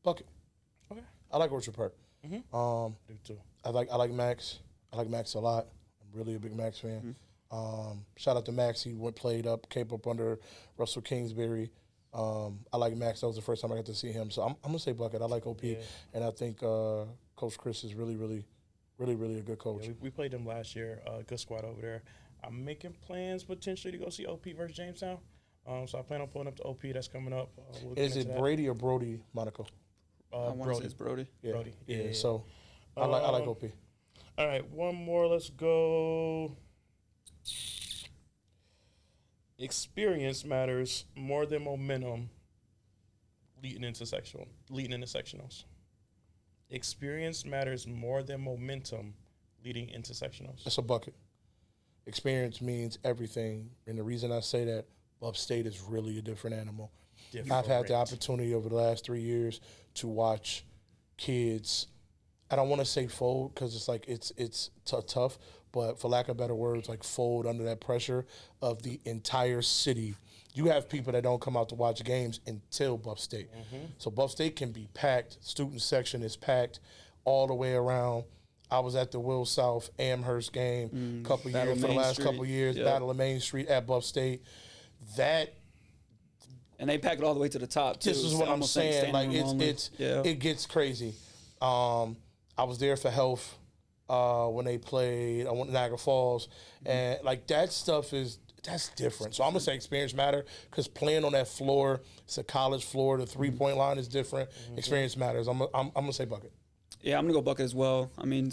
Bucket. Okay. I like Orchard Park. Do too. I like Max. I like Max a lot. I'm really a big Max fan. Shout out to Max. He came up under Russell Kingsbury. I like Max. That was the first time I got to see him. So I'm gonna say Bucket. I like OP, and I think Coach Chris is really a good coach. Yeah, we played them last year. Good squad over there. I'm making plans potentially to go see OP versus Jamestown. So I plan on pulling up to OP. That's coming up. Is it Brady or Brody, Monaco? I want to say it's Brody. Yeah. Brody. Yeah. So I like OP. All right, one more. Let's go. Experience matters more than momentum leading into sectionals. Experience matters more than momentum leading into sectionals. That's a bucket. Experience means everything. And the reason I say that, upstate is really a different animal. I've had the opportunity over the last 3 years to watch kids. I don't want to say fold because it's like it's tough, but for lack of better words, like fold under that pressure of the entire city. You have people that don't come out to watch games until Buff State. So Buff State can be packed. Student section is packed all the way around. I was at the Will South Amherst game for the last couple years, Battle of Main Street at Buff State. And they pack it all the way to the top too. This is what I'm saying. Like it gets crazy. I was there for health when they played. I went to Niagara Falls, and like that stuff that's different. So I'm gonna say experience matter because playing on that floor, it's a college floor. The 3-point line is different. Experience matters. I'm gonna say bucket. Yeah, I'm gonna go bucket as well. I mean,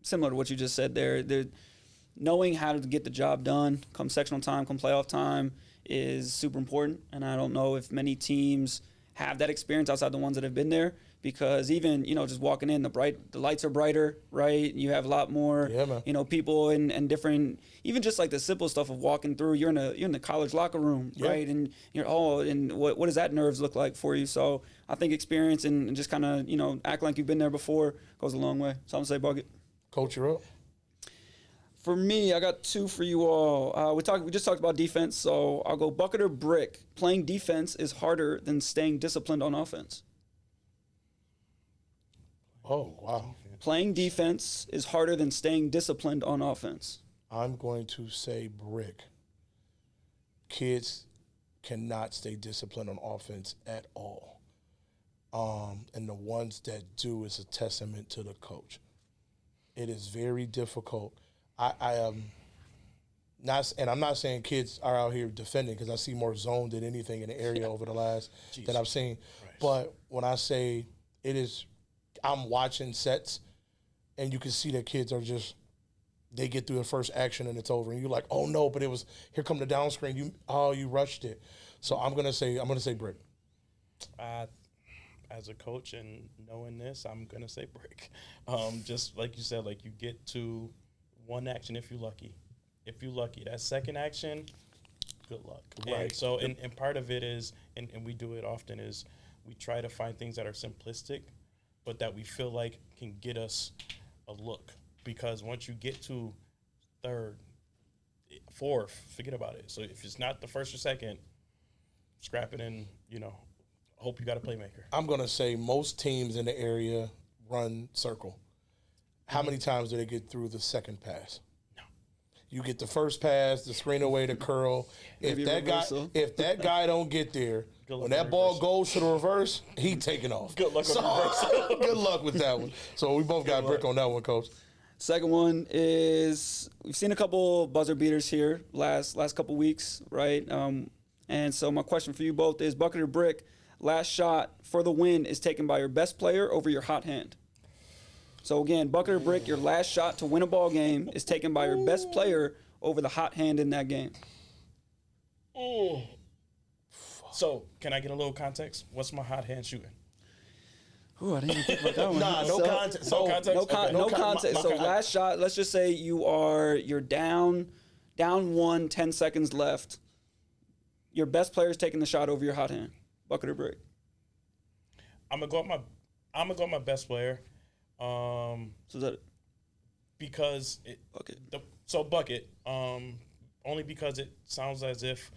similar to what you just said there. Knowing how to get the job done come sectional time, come playoff time is super important. And I don't know if many teams have that experience outside the ones that have been there. Because even, just walking in, the lights are brighter, right? You have a lot more, people and different, even just like the simple stuff of walking through. You're in the college locker room, right? And and what does that nerves look like for you? So I think experience and just kind of, act like you've been there before goes a long way. So I'm gonna say bucket. Coach, you're up. For me, I got 2 for you all. We just talked about defense, so I'll go bucket or brick. Playing defense is harder than staying disciplined on offense. Oh, wow. Playing defense is harder than staying disciplined on offense. I'm going to say brick. Kids cannot stay disciplined on offense at all. And the ones that do is a testament to the coach. It is very difficult. I am not, and I'm not saying kids are out here defending because I see more zone than anything in the area over the last that I've seen. Right. But when I say it is, I'm watching sets, and you can see that kids are they get through the first action and it's over, and you're like, oh no, but it was here come the down screen. You rushed it. So I'm gonna say brick. As a coach and knowing this, I'm gonna say brick. Just like you said, like you get to one action if you're lucky. If you're lucky, that second action, good luck. Right. And so and part of it is, and we do it often, is we try to find things that are simplistic, but that we feel like can get us a look. Because once you get to third, fourth, forget about it. So if it's not the first or second, scrap it and, hope you got a playmaker. I'm going to say most teams in the area run circle. How many times do they get through the second pass? No. You get the first pass, the screen away, the curl. If that guy don't get there, when that ball goes to the reverse, he taking off. Good luck on the reverse. Good luck with that one. So we both got brick on that one, Coach. Second one is we've seen a couple buzzer beaters here last couple weeks, right? And so my question for you both is bucket or brick. Last shot for the win is taken by your best player over your hot hand. So again, bucket or brick, your last shot to win a ball game is taken by your best player over the hot hand in that game. So can I get a little context? What's my hot hand shooting? Ooh, I didn't even think about that one. Nah, no context. No context? Okay. No context. So last shot, let's just say you're down 1, 10 seconds left. Your best player is taking the shot over your hot hand. Bucket or brick? I'm gonna go with my best player. So that Because bucket. Bucket. Only because it sounds as if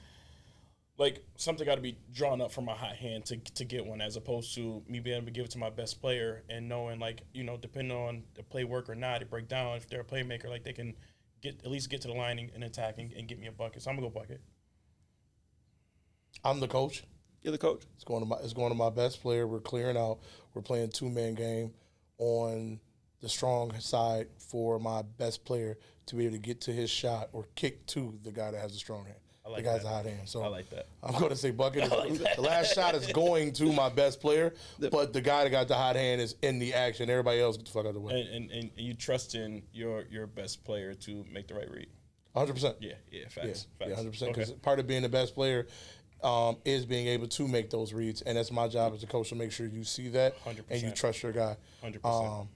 like something got to be drawn up from my hot hand to get one, as opposed to me being able to give it to my best player and knowing, like, you know, depending on the play work or not, it break down. If they're a playmaker, like, they can at least get to the line and attack and get me a bucket. So I'm gonna go bucket. I'm the coach. You're the coach. It's going to my best player. We're clearing out. We're playing 2-man game on the strong side for my best player to be able to get to his shot or kick to the guy that has a strong hand. The guy's a hot hand. So I like that. I'm going to say bucket. The last shot is going to my best player, but the guy that got the hot hand is in the action. Everybody else get the fuck out of the way. And you trust in your best player to make the right read. 100%. Yeah, facts. Yeah, 100%. Okay. Because part of being the best player is being able to make those reads, and that's my job as a coach to make sure you see that 100%. and you trust your guy. 100%.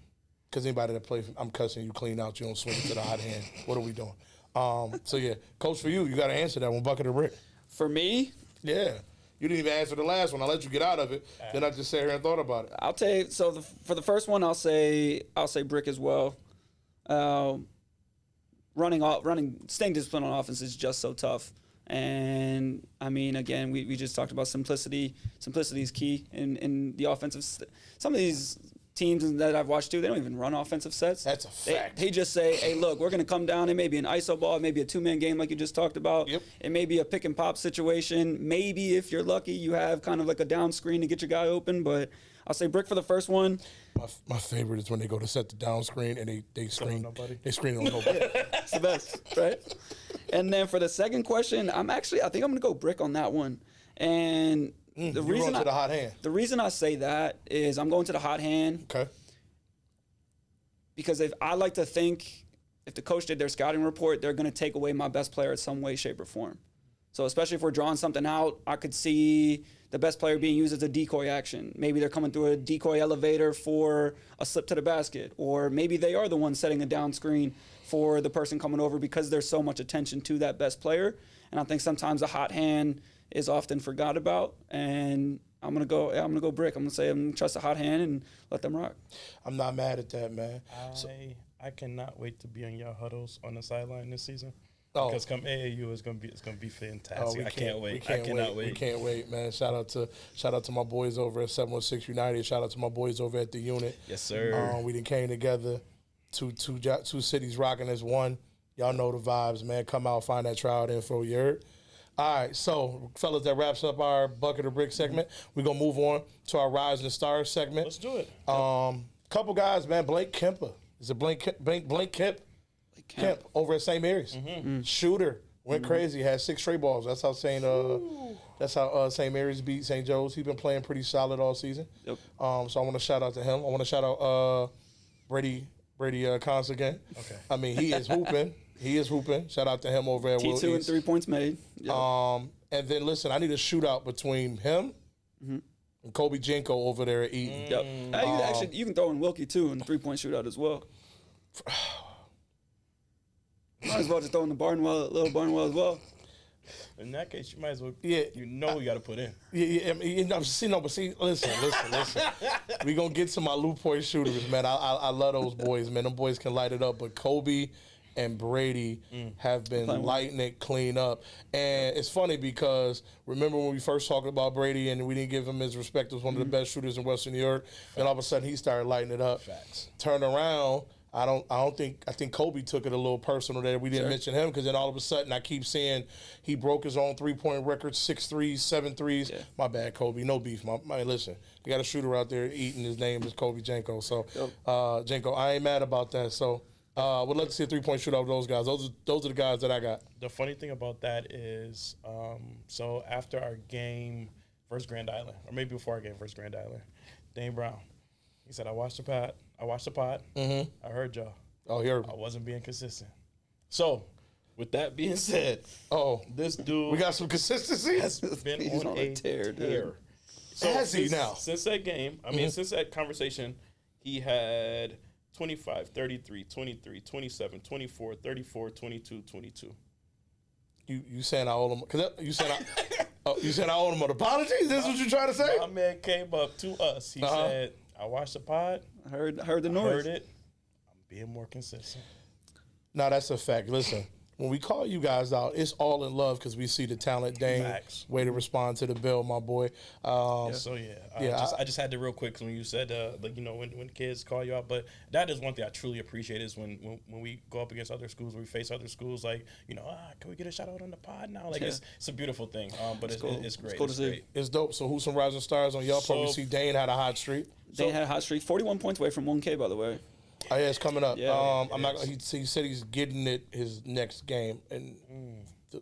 Because anybody that plays, I'm cussing you clean out. You don't swing it to the hot hand. What are we doing? So yeah, coach, for you got to answer that one, bucket or brick. For me, Yeah, you didn't even answer the last one. I let you get out of it. Then I just sat here and thought about it. I'll take for the first one, I'll say brick as well. Staying disciplined on offense is just so tough. And I mean, again, we just talked about simplicity. Simplicity is key in the offensive. Some of these teams that I've watched too, they don't even run offensive sets. That's a fact. They just say, hey, look, we're going to come down. It may be an iso ball. It may be a 2-man game like you just talked about. Yep. It may be a pick and pop situation. Maybe if you're lucky, you have kind of like a down screen to get your guy open. But I'll say brick for the first one. My favorite is when they go to set the down screen and they screen nobody. They screen on nobody. It's the best, right? And then for the second question, I think I'm going to go brick on that one. And the reason to the hot hand. The reason I say that is I'm going to the hot hand. Okay. Because I like to think if the coach did their scouting report, they're going to take away my best player in some way, shape, or form. So especially if we're drawing something out, I could see the best player being used as a decoy action. Maybe they're coming through a decoy elevator for a slip to the basket, or maybe they are the ones setting a down screen for the person coming over because there's so much attention to that best player. And I think sometimes a hot hand is often forgot about. And I'm gonna go brick. I'm gonna say I'm gonna trust a hot hand and let them rock. I'm not mad at that, man. I cannot wait to be on your huddles on the sideline this season. Oh. Because come AAU, it's gonna be fantastic. I cannot wait. We can't wait, man. Shout out to my boys over at 716 United. Shout out to my boys over at the unit. Yes, sir. We done came together. Two cities rocking as one. Y'all know the vibes, man. Come out, find that trial info. You heard? All right, so fellas, that wraps up our bucket or brick segment. We're gonna move on to our Rising Stars segment. Let's do it. Couple guys, man. Blake Kemper. Is it Blake Kemp? Kemp over at St. Mary's. Shooter. Went crazy. Had 6 straight balls. That's how St. Mary's beat St. Joe's. He's been playing pretty solid all season. Yep. So I want to shout out to him. I want to shout out Brady Cons again. Okay. I mean, he is hooping. Shout out to him over at Will T2 and East. 3 points made. Yep. And then listen, I need a shootout between him and Kobe Jenko over there at Eaton. Yep. You can throw in Wilkie too in the 3-point shootout as well. Might as well just throw in the little Barnwell as well. In that case, you might as well. Yeah, you got to put in. Yeah. I mean, listen. We gonna get to my loop point shooters, man. I love those boys, man. Them boys can light it up. But Kobe and Brady have been lighting it clean up. And it's funny because remember when we first talked about Brady and we didn't give him his respect as one of the best shooters in Western New York. Then all of a sudden he started lighting it up. Facts. Turn around. I think Kobe took it a little personal there. We didn't mention him because then all of a sudden I keep seeing he broke his own 3-point record, 6 threes, 7 threes. Yeah. My bad, Kobe. No beef. Listen, you got a shooter out there eating. His name is Kobe Jenko. So, Jenko, I ain't mad about that. So, would love to see a 3-point shootout with those guys. Those are the guys that I got. The funny thing about that is, so after our game versus Grand Island, or maybe before our game versus Grand Island, Dane Brown, he said, I watched the pod. I heard y'all. Oh, he heard me. I wasn't being consistent. So, with that being said, this dude we got some consistency. has been on a tear. So Has he since, now? Since that game, I mean, since that conversation, he had 25, 33, 23, 27, 24, 34, 22, 22. You saying I owe him? Cause you said you said I owe him an apology. Is this what you trying to say? My man came up to us. He said, "I watched the pod. I heard the noise. Heard it. I'm being more consistent." No, that's a fact. Listen, when we call you guys out, it's all in love because we see the talent. Dane, Facts. way to respond to the bill, my boy. So I just had to real quick when you said like, you know, when kids call you out, but that is one thing I truly appreciate is when we go up against other schools, when we face other schools, like, you know, can we get a shout out on the pod now? Like it's a beautiful thing. But it's cool. It's great. It's cool to see. Great. It's dope. So who's some rising stars on y'all part? We see Dane had a hot streak. Dane had a hot streak, 41 points away from 1K, by the way. Oh yeah, it's coming up. Yeah, I'm not. He said he's getting it his next game and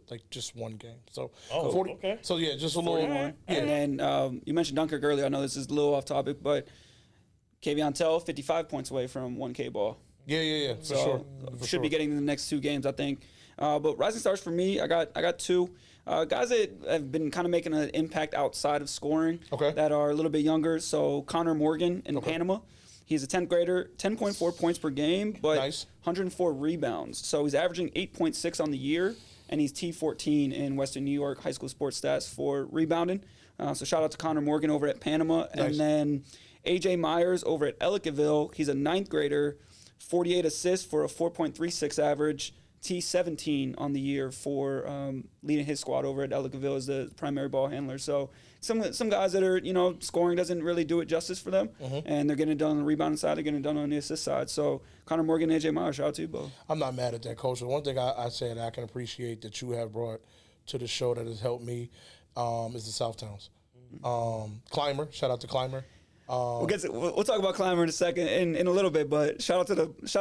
like just one game. So 40, okay. So yeah, just a little. And Yeah. then you mentioned Dunkirk earlier. I know this is a little off topic, but Kavion Tell, 55 points away from 1K ball. Yeah, for sure. For Should sure. be getting the next 2 games, I think. But rising stars for me, I got 2 guys that have been kind of making an impact outside of scoring. Okay. That are a little bit younger. So Connor Morgan in Panama. He's a 10th grader, 10.4 points per game, but Nice. 104 rebounds. So he's averaging 8.6 on the year, and he's T14 in Western New York high school sports stats for rebounding. So shout out to Connor Morgan over at Panama. Nice. And then AJ Myers over at Ellicottville. He's a 9th grader, 48 assists for a 4.36 average, T17 on the year for leading his squad over at Ellicottville as the primary ball handler. So some guys that are, you know, scoring doesn't really do it justice for them, and they're getting it done on the rebounding side, they're getting it done on the assist side. So Connor Morgan and AJ Myers, shout out to you both. I'm not mad at that, Coach. The one thing I say that I can appreciate that you have brought to the show that has helped me is the Southtowns. Climber, shout out to Climber. We'll talk about Climber in a second, in a little bit, but shout out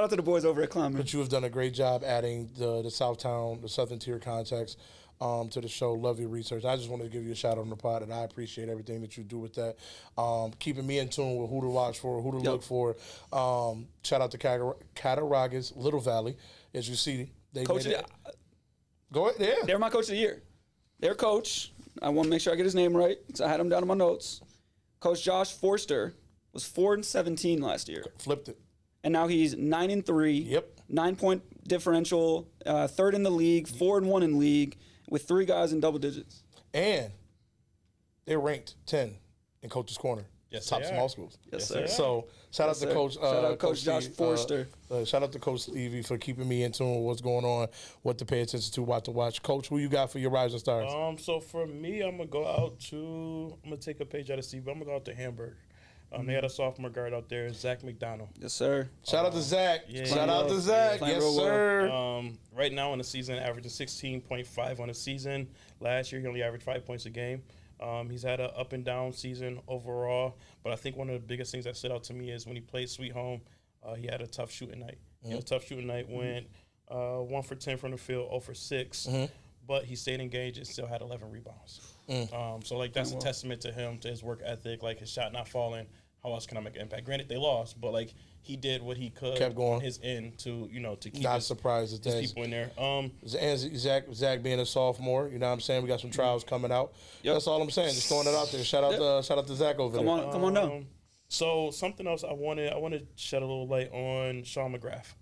to the boys over at Climber. But you have done a great job adding the Southtown, the Southern Tier contacts to the show. Love your research. I just wanted to give you a shout out on the pod, and I appreciate everything that you do with that. Keeping me in tune with who to watch for, who to look for. Shout out to Cattaraugus, Little Valley. As you see, they Coach, made it. Go ahead, yeah. They're my coach of the year. Their coach, I want to make sure I get his name right, because I had him down in my notes. Coach Josh Forster was 4-17 last year, Flipped it. and now he's 9-3. Yep. 9-point differential, 3rd in the league, 4-1 in league, with 3 guys in double digits. And they're ranked 10 in Coach's Corner. Yes, Top they are. small schools. Yes, sir. So shout out to sir. Coach. Shout out Coach Josh Steve, Forster. Shout out to Coach Stevie for keeping me in tune with what's going on, what to pay attention to, what to watch. Coach, who you got for your rising stars? So for me, I'm gonna take a page out of Steve. I'm gonna go out to Hamburg. They had a sophomore guard out there, Zach McDonald. Yes, sir. Shout out to Zach. yeah. Shout out to Zach. Playing Yes, real well. sir. Right now in the season, averaging 16.5 on the season. Last year, he only averaged 5 points a game. He's had an up and down season overall, but I think one of the biggest things that stood out to me is when he played Sweet Home, he had a tough shooting night. He had a tough shooting night, went 1 for 10 from the field, 0 for 6, but he stayed engaged and still had 11 rebounds. So like that's a testament to him, to his work ethic, like his shot not falling. How else can I make an impact? Granted, they lost, but like he did what he could, Kept going. on his end to to keep Not his, surprised at his that. people in there. And Zach being a sophomore, you know what I'm saying? We got some trials coming out. Yep. That's all I'm saying. Just throwing it out there. Shout out to Zach over Come there. on, come on down. So something else I want to shed a little light on Sean McGrath.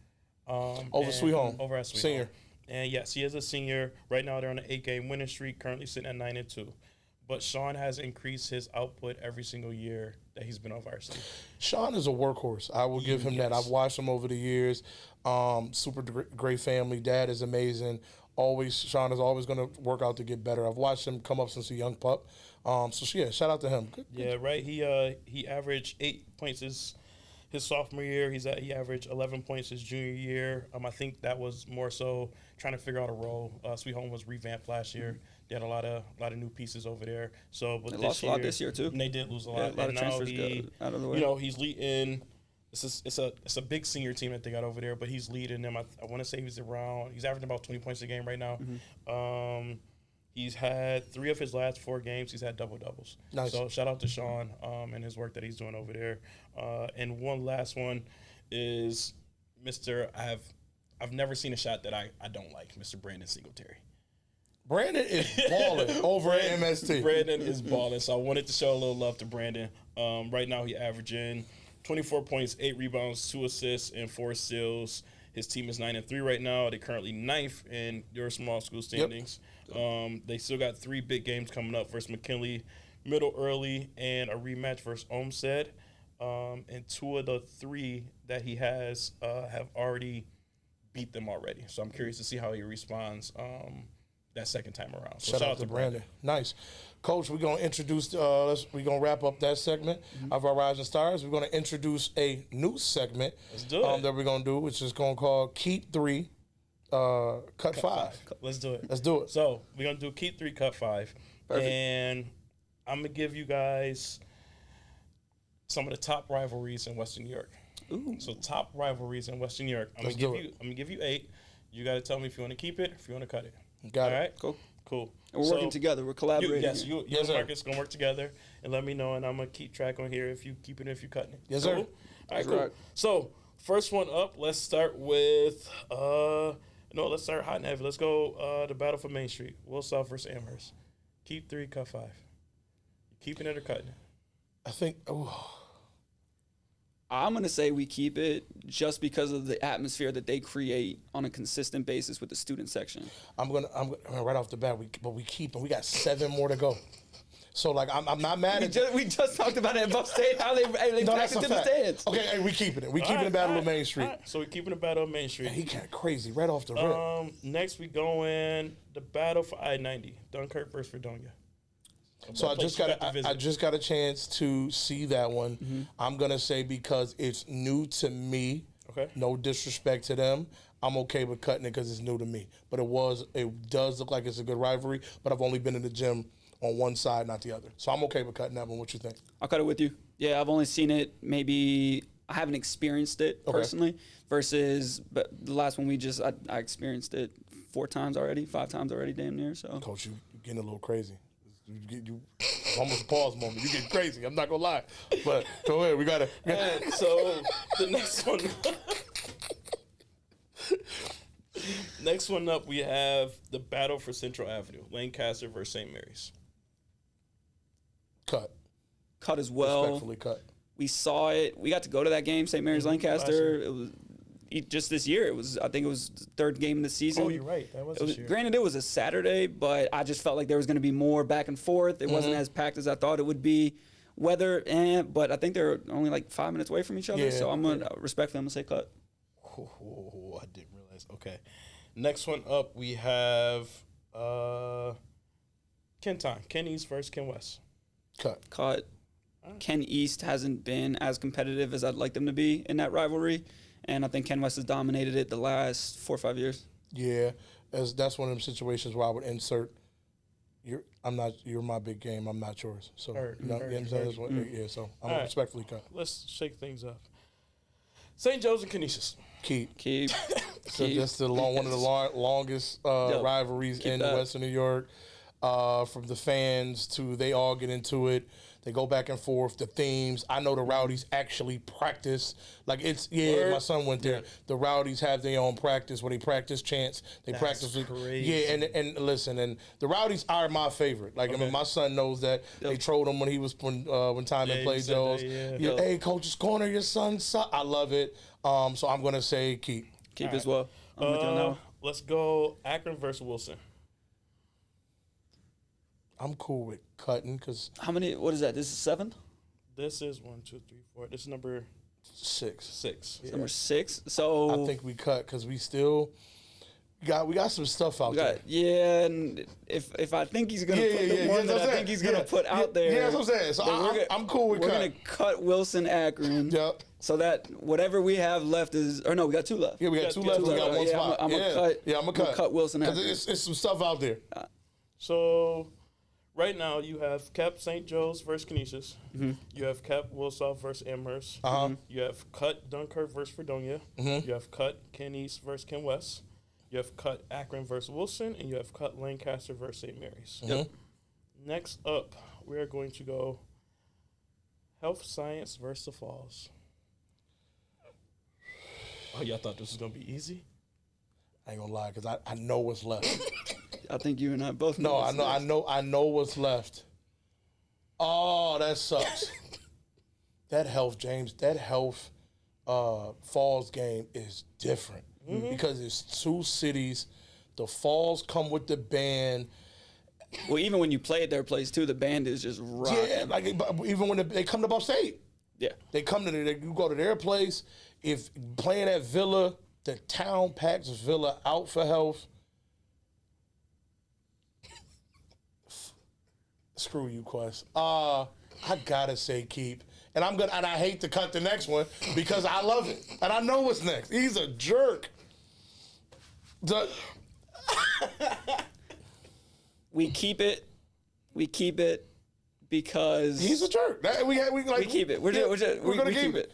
Sweet Home. Over at Sweet Senior. Home. And yes, he is a senior. Right now they're on an 8-game winning streak, currently sitting at 9-2. But Sean has increased his output every single year that he's been on varsity. Sean is a workhorse. I will give him that. I've watched him over the years. Super great family. Dad is amazing. Sean is always going to work out to get better. I've watched him come up since a young pup. Shout out to him. Good. Right. He averaged 8 points his sophomore year. He averaged 11 points his junior year. I think that was more so trying to figure out a role. Sweet Home was revamped last year. They had a lot of new pieces over there. So, but They lost a lot this year too. And they did lose a lot. Yeah, a lot and of now transfers got out of the way. he's leading. It's a big senior team that they got over there, but he's leading them. I want to say he's averaging about 20 points a game right now. He's had 3 of his last 4 games. He's had double doubles. Nice. So shout out to Sean and his work that he's doing over there. And one last one is I've never seen a shot that I don't like, Mr. Brandon Singletary. Brandon is balling over at MST. Brandon is balling, so I wanted to show a little love to Brandon. Right now, he averaging 24 points, 8 rebounds, 2 assists, and 4 steals. His team is 9-3 right now. They're currently 9th in your small school standings. Yep. They still got 3 big games coming up versus McKinley, middle early, and a rematch versus Olmsted. And 2 of the 3 that he has have already beat them already. So I'm curious to see how he responds that second time around. So shout out to Brandon. Nice. Coach, we're going to introduce, we're going to wrap up that segment of our Rising Stars. We're going to introduce a new segment that we're going to do, which is going to call Keep 3, Cut 5. Let's do it. Let's do it. So we're going to do Keep 3, Cut 5. Perfect. And I'm going to give you guys some of the top rivalries in Western New York. Ooh. So top rivalries in Western New York. I'm going to give you 8. You got to tell me if you want to keep it, if you want to cut it. Got it. All right? Cool. And we're working together. We're collaborating. You and Marcus going to work together and let me know, and I'm going to keep track on here if you keep it and if you cutting it. Yes, sir. All right, cool. Right. So first one up, let's start with, let's start hot and heavy. Let's go the battle for Main Street. Wilsouth versus Amherst. Keep 3, cut 5. You keeping it or cutting it? I think, I'm going to say we keep it just because of the atmosphere that they create on a consistent basis with the student section. I'm gonna right off the bat, we keep them. We got 7 more to go. So, like, I'm not mad at we just talked about it at Buff State, how they packed it to the stands. Okay, hey, we keeping it. We keeping the battle of Main Street. Right. So we keeping the battle of Main Street. Man, he kind of crazy right off the rip. Next we going the battle for I-90, Dunkirk versus Fredonia. So I just got a chance to see that one. Mm-hmm. I'm gonna say because it's new to me. Okay. No disrespect to them. I'm okay with cutting it because it's new to me. But it does look like it's a good rivalry. But I've only been in the gym on one side, not the other. So I'm okay with cutting that one. What you think? I'll cut it with you. Yeah, I've only seen it maybe. I haven't experienced it personally. Versus, but the last one I experienced it 4 times already, 5 times already, damn near. So. Coach, you getting a little crazy. You almost a pause moment. You get crazy. I'm not gonna lie, but go ahead. We gotta. And so the next one. Next one up, we have the battle for Central Avenue, Lancaster versus St. Mary's. Cut as well. Respectfully cut. We saw it. We got to go to that game, St. Mary's Lancaster. It was. Just this year, I think it was the 3rd game of the season. Oh, you're right. That was this year. Granted, it was a Saturday, but I just felt like there was going to be more back and forth. It wasn't as packed as I thought it would be. Weather, but I think they're only like 5 minutes away from each other. So I'm going to respectfully, I'm going to say cut. I didn't realize. Okay. Next one up, we have Ken East versus Ken West. Cut. Ken East hasn't been as competitive as I'd like them to be in that rivalry. And I think Ken West has dominated it the last 4 or 5 years. Yeah, that's one of them situations where I would insert. You're my big game. I'm not yours. So so I'm gonna respectfully cut. Let's shake things up. St. Joe's and Canisius. Keep. So that's one of the longest rivalries in Western New York. From the fans to they all get into it. They go back and forth. The themes. I know the Rowdies actually practice. Like my son went there. Yeah. The Rowdies have their own practice where they practice chants. They practice. Crazy. Yeah, and listen, and the Rowdies are my favorite. Like I mean, my son knows that. They trolled him when he was when Timon played Joe's. Hey, coach's corner, your son. I love it. So I'm gonna say keep as well. I'm with you on that one. Let's go Akron versus Wilson. I'm cool with cutting because how many? What is that? This is 7. This is 1, 2, 3, 4. This is number 6. Yeah. Number 6. So I think we cut because we still got some stuff out there. Yeah, and if I think he's gonna put the one that I think he's gonna put out there, yeah, that's what I'm saying. So I'm cool with we're cut. We're gonna cut Wilson Akron. Yep. So that whatever we have left is, or no, we got 2 left. Yeah, we got 2 left. We got 1 spot. I'm gonna cut Wilson Akron. Because it's some stuff out there. So. Right now, you have Kep St. Joe's versus Canisius. Mm-hmm. You have Kep Wilsouth versus Amherst. Uh-huh. You have cut Dunkirk versus Fredonia. Mm-hmm. You have cut Ken East versus Ken West. You have cut Akron versus Wilson. And you have cut Lancaster versus St. Mary's. Mm-hmm. Yep. Next up, we are going to go Health Science versus the Falls. Oh, y'all thought this was going to be easy? I ain't going to lie, because I know what's left. I think you and I both No, know. I know what's left. Oh, that sucks. That health Falls game is different because it's two cities. The Falls come with the band. Well, even when you play at their place too, the band is just rocking. Yeah, like even when they come to Buff State. Yeah. They come to you go to their place. If playing at Villa, the town packs Villa out for health. Screw you, Quest. I gotta say keep. And I hate to cut the next one because I love it. And I know what's next. He's a jerk. We keep it because He's a jerk. We keep it. We're gonna keep it.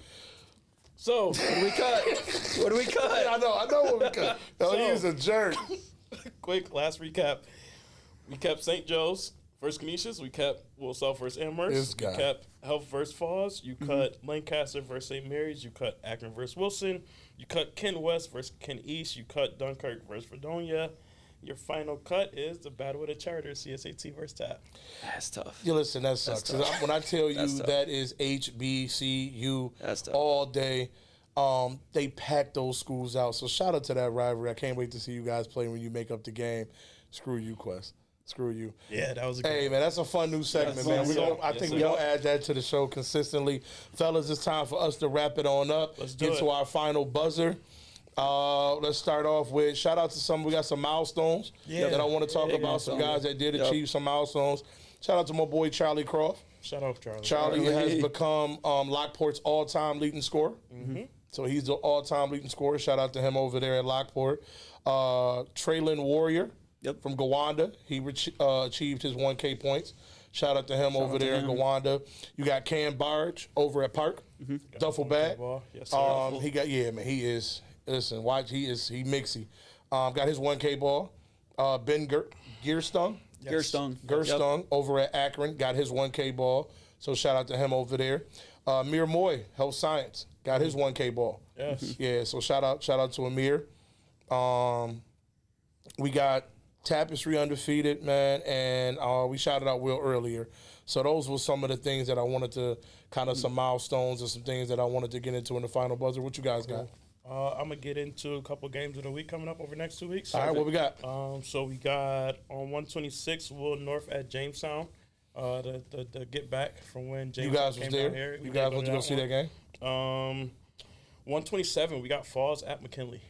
So What do we cut? What do we cut? I know what we cut. No, he is a jerk. quick last recap. We kept St. Joe's versus Canisius. We kept Will Self versus Amherst. This guy. You kept Health versus Falls. You cut Lancaster versus St. Mary's. You cut Akron versus Wilson. You cut Ken West versus Ken East. You cut Dunkirk versus Fredonia. Your final cut is the Battle of the Charters, CSAT versus TAP. That's tough. Yeah, listen, that sucks. When I tell you that is HBCU all day, they pack those schools out. So shout out to that rivalry. I can't wait to see you guys play when you make up the game. Screw you, Quest. Screw you. Yeah, that was a good Hey, man, that's a fun new segment, man. I think we're going to add that to the show consistently. Fellas, it's time for us to wrap it on up. Let's do Get it. to our final buzzer. Let's start off with shout out to we got some milestones that I want to talk about. Some guys that did achieve some milestones. Shout out to my boy Charlie Croft. Shout out, Charlie. Charlie has become Lockport's all-time leading scorer. So he's the all-time leading scorer. Shout out to him over there at Lockport. Traylon Warrior from Gowanda. He achieved his 1K points. Shout out to him over there in Gowanda. You got Cam Barge over at Park. Duffel bag. Yes, sir. He got he is. Listen, watch. He mixy. Got his 1K ball. Ben Gearstung. Gerstung over at Akron got his 1K ball. So shout out to him over there. Amir Moy, Health Science, got his 1K ball. Yes. Yeah. So shout out to Amir. We got Tapestry undefeated, man, and we shouted out Will earlier. So those were some of the things that I wanted to some milestones and some things that I wanted to get into in the final buzzer. What you guys got? I'm going to get into a couple games of the week coming up over the next 2 weeks. All right, what we got? So we got on 126, Will North at Jamestown. The get back from when Jamestown came down here. You guys went to go see that game? 127, we got Falls at McKinley.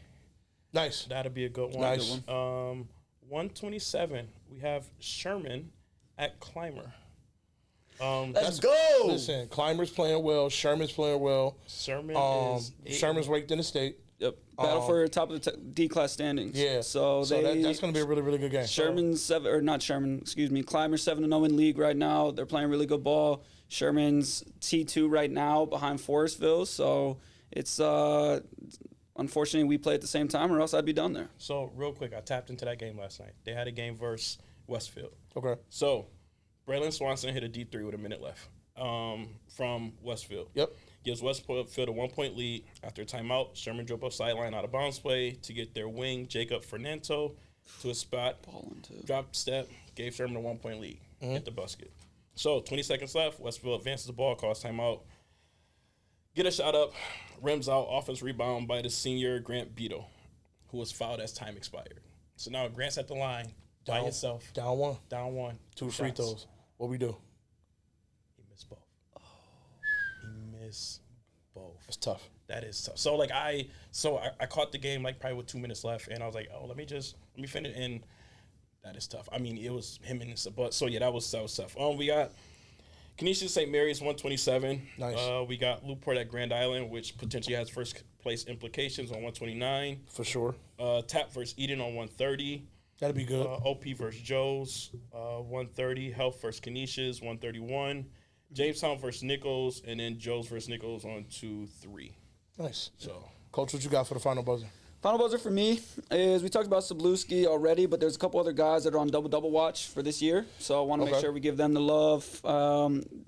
Nice. That'll be a good one. Nice. 127, we have Sherman at Clymer. Let's go. Listen, Clymer's playing well. Sherman's playing well. Sherman's ranked in the state. Yep. Battle for top of the D-class standings. Yeah. So that's going to be a really, really good game. Clymer's 7-0 in league right now. They're playing really good ball. Sherman's T2 right now behind Forestville. So it's unfortunately we play at the same time, or else I'd be done there. So real quick, I tapped into that game last night. They had a game versus Westfield. Okay. So Braylon Swanson hit a D3 with a minute left from Westfield. Yep. Gives Westfield a 1-point lead. After a timeout, Sherman drove up sideline out of bounds play to get their wing, Jacob Fernando, to a spot. Drop step, gave Sherman a 1-point lead. Hit the basket. So 20 seconds left. Westfield advances the ball, calls timeout. Get a shot up, rims out, offense rebound by the senior Grant Beadle, who was fouled as time expired. So now Grant's at the line by himself. Down one. Down one. Two free throws. What we do? He missed both. He missed both. It's tough. That is tough. So I caught the game probably with 2 minutes left, and I was like, let me finish. And that is tough. I mean, it was him and his butt. So yeah, that was tough. We got Canisius St. Mary's 127. Nice. We got Newport at Grand Island, which potentially has first place implications on 129. For sure. Tap versus Eden on 130. That'd be good. OP versus Joe's 130. Health versus Canisius 131. Jamestown versus Nichols, and then Joe's versus Nichols on 2-3. Nice. So, Coach, what you got for the final buzzer? Final buzzer for me is we talked about Sabluski already, but there's a couple other guys that are on double watch for this year. So I want to make sure we give them the love.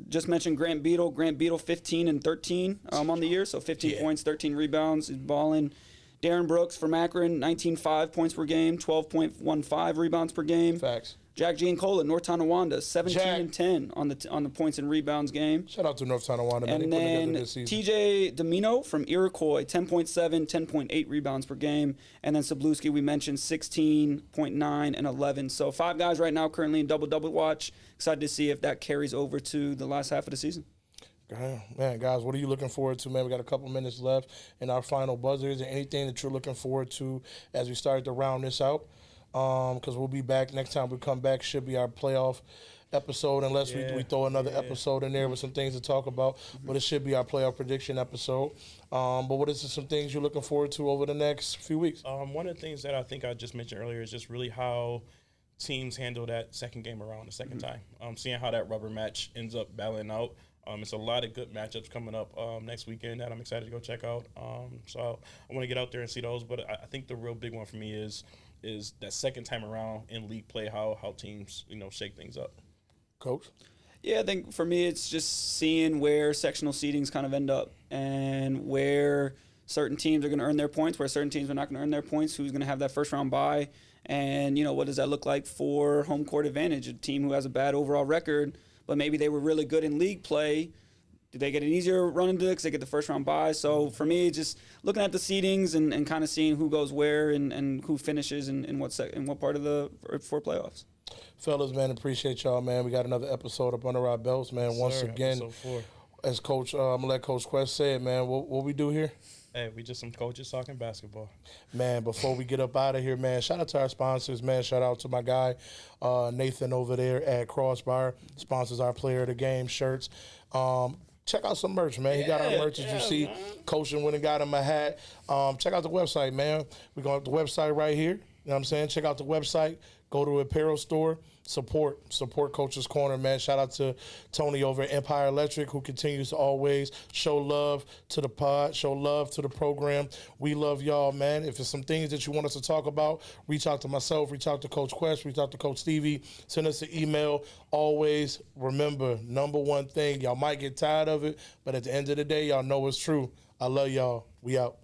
Just mentioned Grant Beadle. Grant Beadle 15 and 13 on the year. So 15 points, 13 rebounds. He's balling. Darren Brooks from Akron, 19.5 points per game, 12.15 rebounds per game. Facts. Jack Giancola, North Tonawanda, 17 and 10 on the points and rebounds game. Shout out to North Tonawanda, man. And they put then together this season. TJ Domino from Iroquois, 10.7, 10.8 rebounds per game. And then Sabluski, we mentioned 16.9 and 11. So 5 guys right now currently in double-double watch. Excited to see if that carries over to the last half of the season. Man, guys, what are you looking forward to, man? We got a couple minutes left in our final buzzer. Is there anything that you're looking forward to as we start to round this out? Because we'll be back next time we come back. Should be our playoff episode, unless we throw another episode in there with some things to talk about. But it should be our playoff prediction episode. But what is some things you're looking forward to over the next few weeks? One of the things that I think I just mentioned earlier is just really how teams handle that second game around the second time. Seeing how that rubber match ends up battling out. It's a lot of good matchups coming up next weekend that I'm excited to go check out. So I want to get out there and see those. But I think the real big one for me is that second time around in league play, how teams, shake things up. Coach? Yeah, I think for me it's just seeing where sectional seedings kind of end up and where certain teams are going to earn their points, where certain teams are not going to earn their points, who's going to have that first-round bye, and, what does that look like for home court advantage, a team who has a bad overall record, but maybe they were really good in league play. Do they get an easier run into it because they get the first-round bye? So for me, just looking at the seedings and kind of seeing who goes where and who finishes in what part of the four playoffs. Fellas, man, appreciate y'all, man. We got another episode up under our belts, man. Yes, Once sir. again, as Coach, I'm going to let Coach Quest say it, man. What we do here? Hey, we just some coaches talking basketball. Man, before we get up out of here, man, shout out to our sponsors, man. Shout out to my guy, Nathan over there at Crossbar. Sponsors our player of the game shirts. Check out some merch, man. He got our merch, as you see. Man. Coaching went and got him a hat. Check out the website, man. We're going to have the website right here. You know what I'm saying? Check out the website. Go to apparel store. Support Coach's Corner, man. Shout out to Tony over at Empire Electric, who continues to always show love to the pod, show love to the program. We love y'all, man. If there's some things that you want us to talk about, reach out to myself, reach out to Coach Quest, reach out to Coach Stevie, send us an email. Always remember, number one thing, y'all might get tired of it, but at the end of the day, y'all know it's true. I love y'all. We out.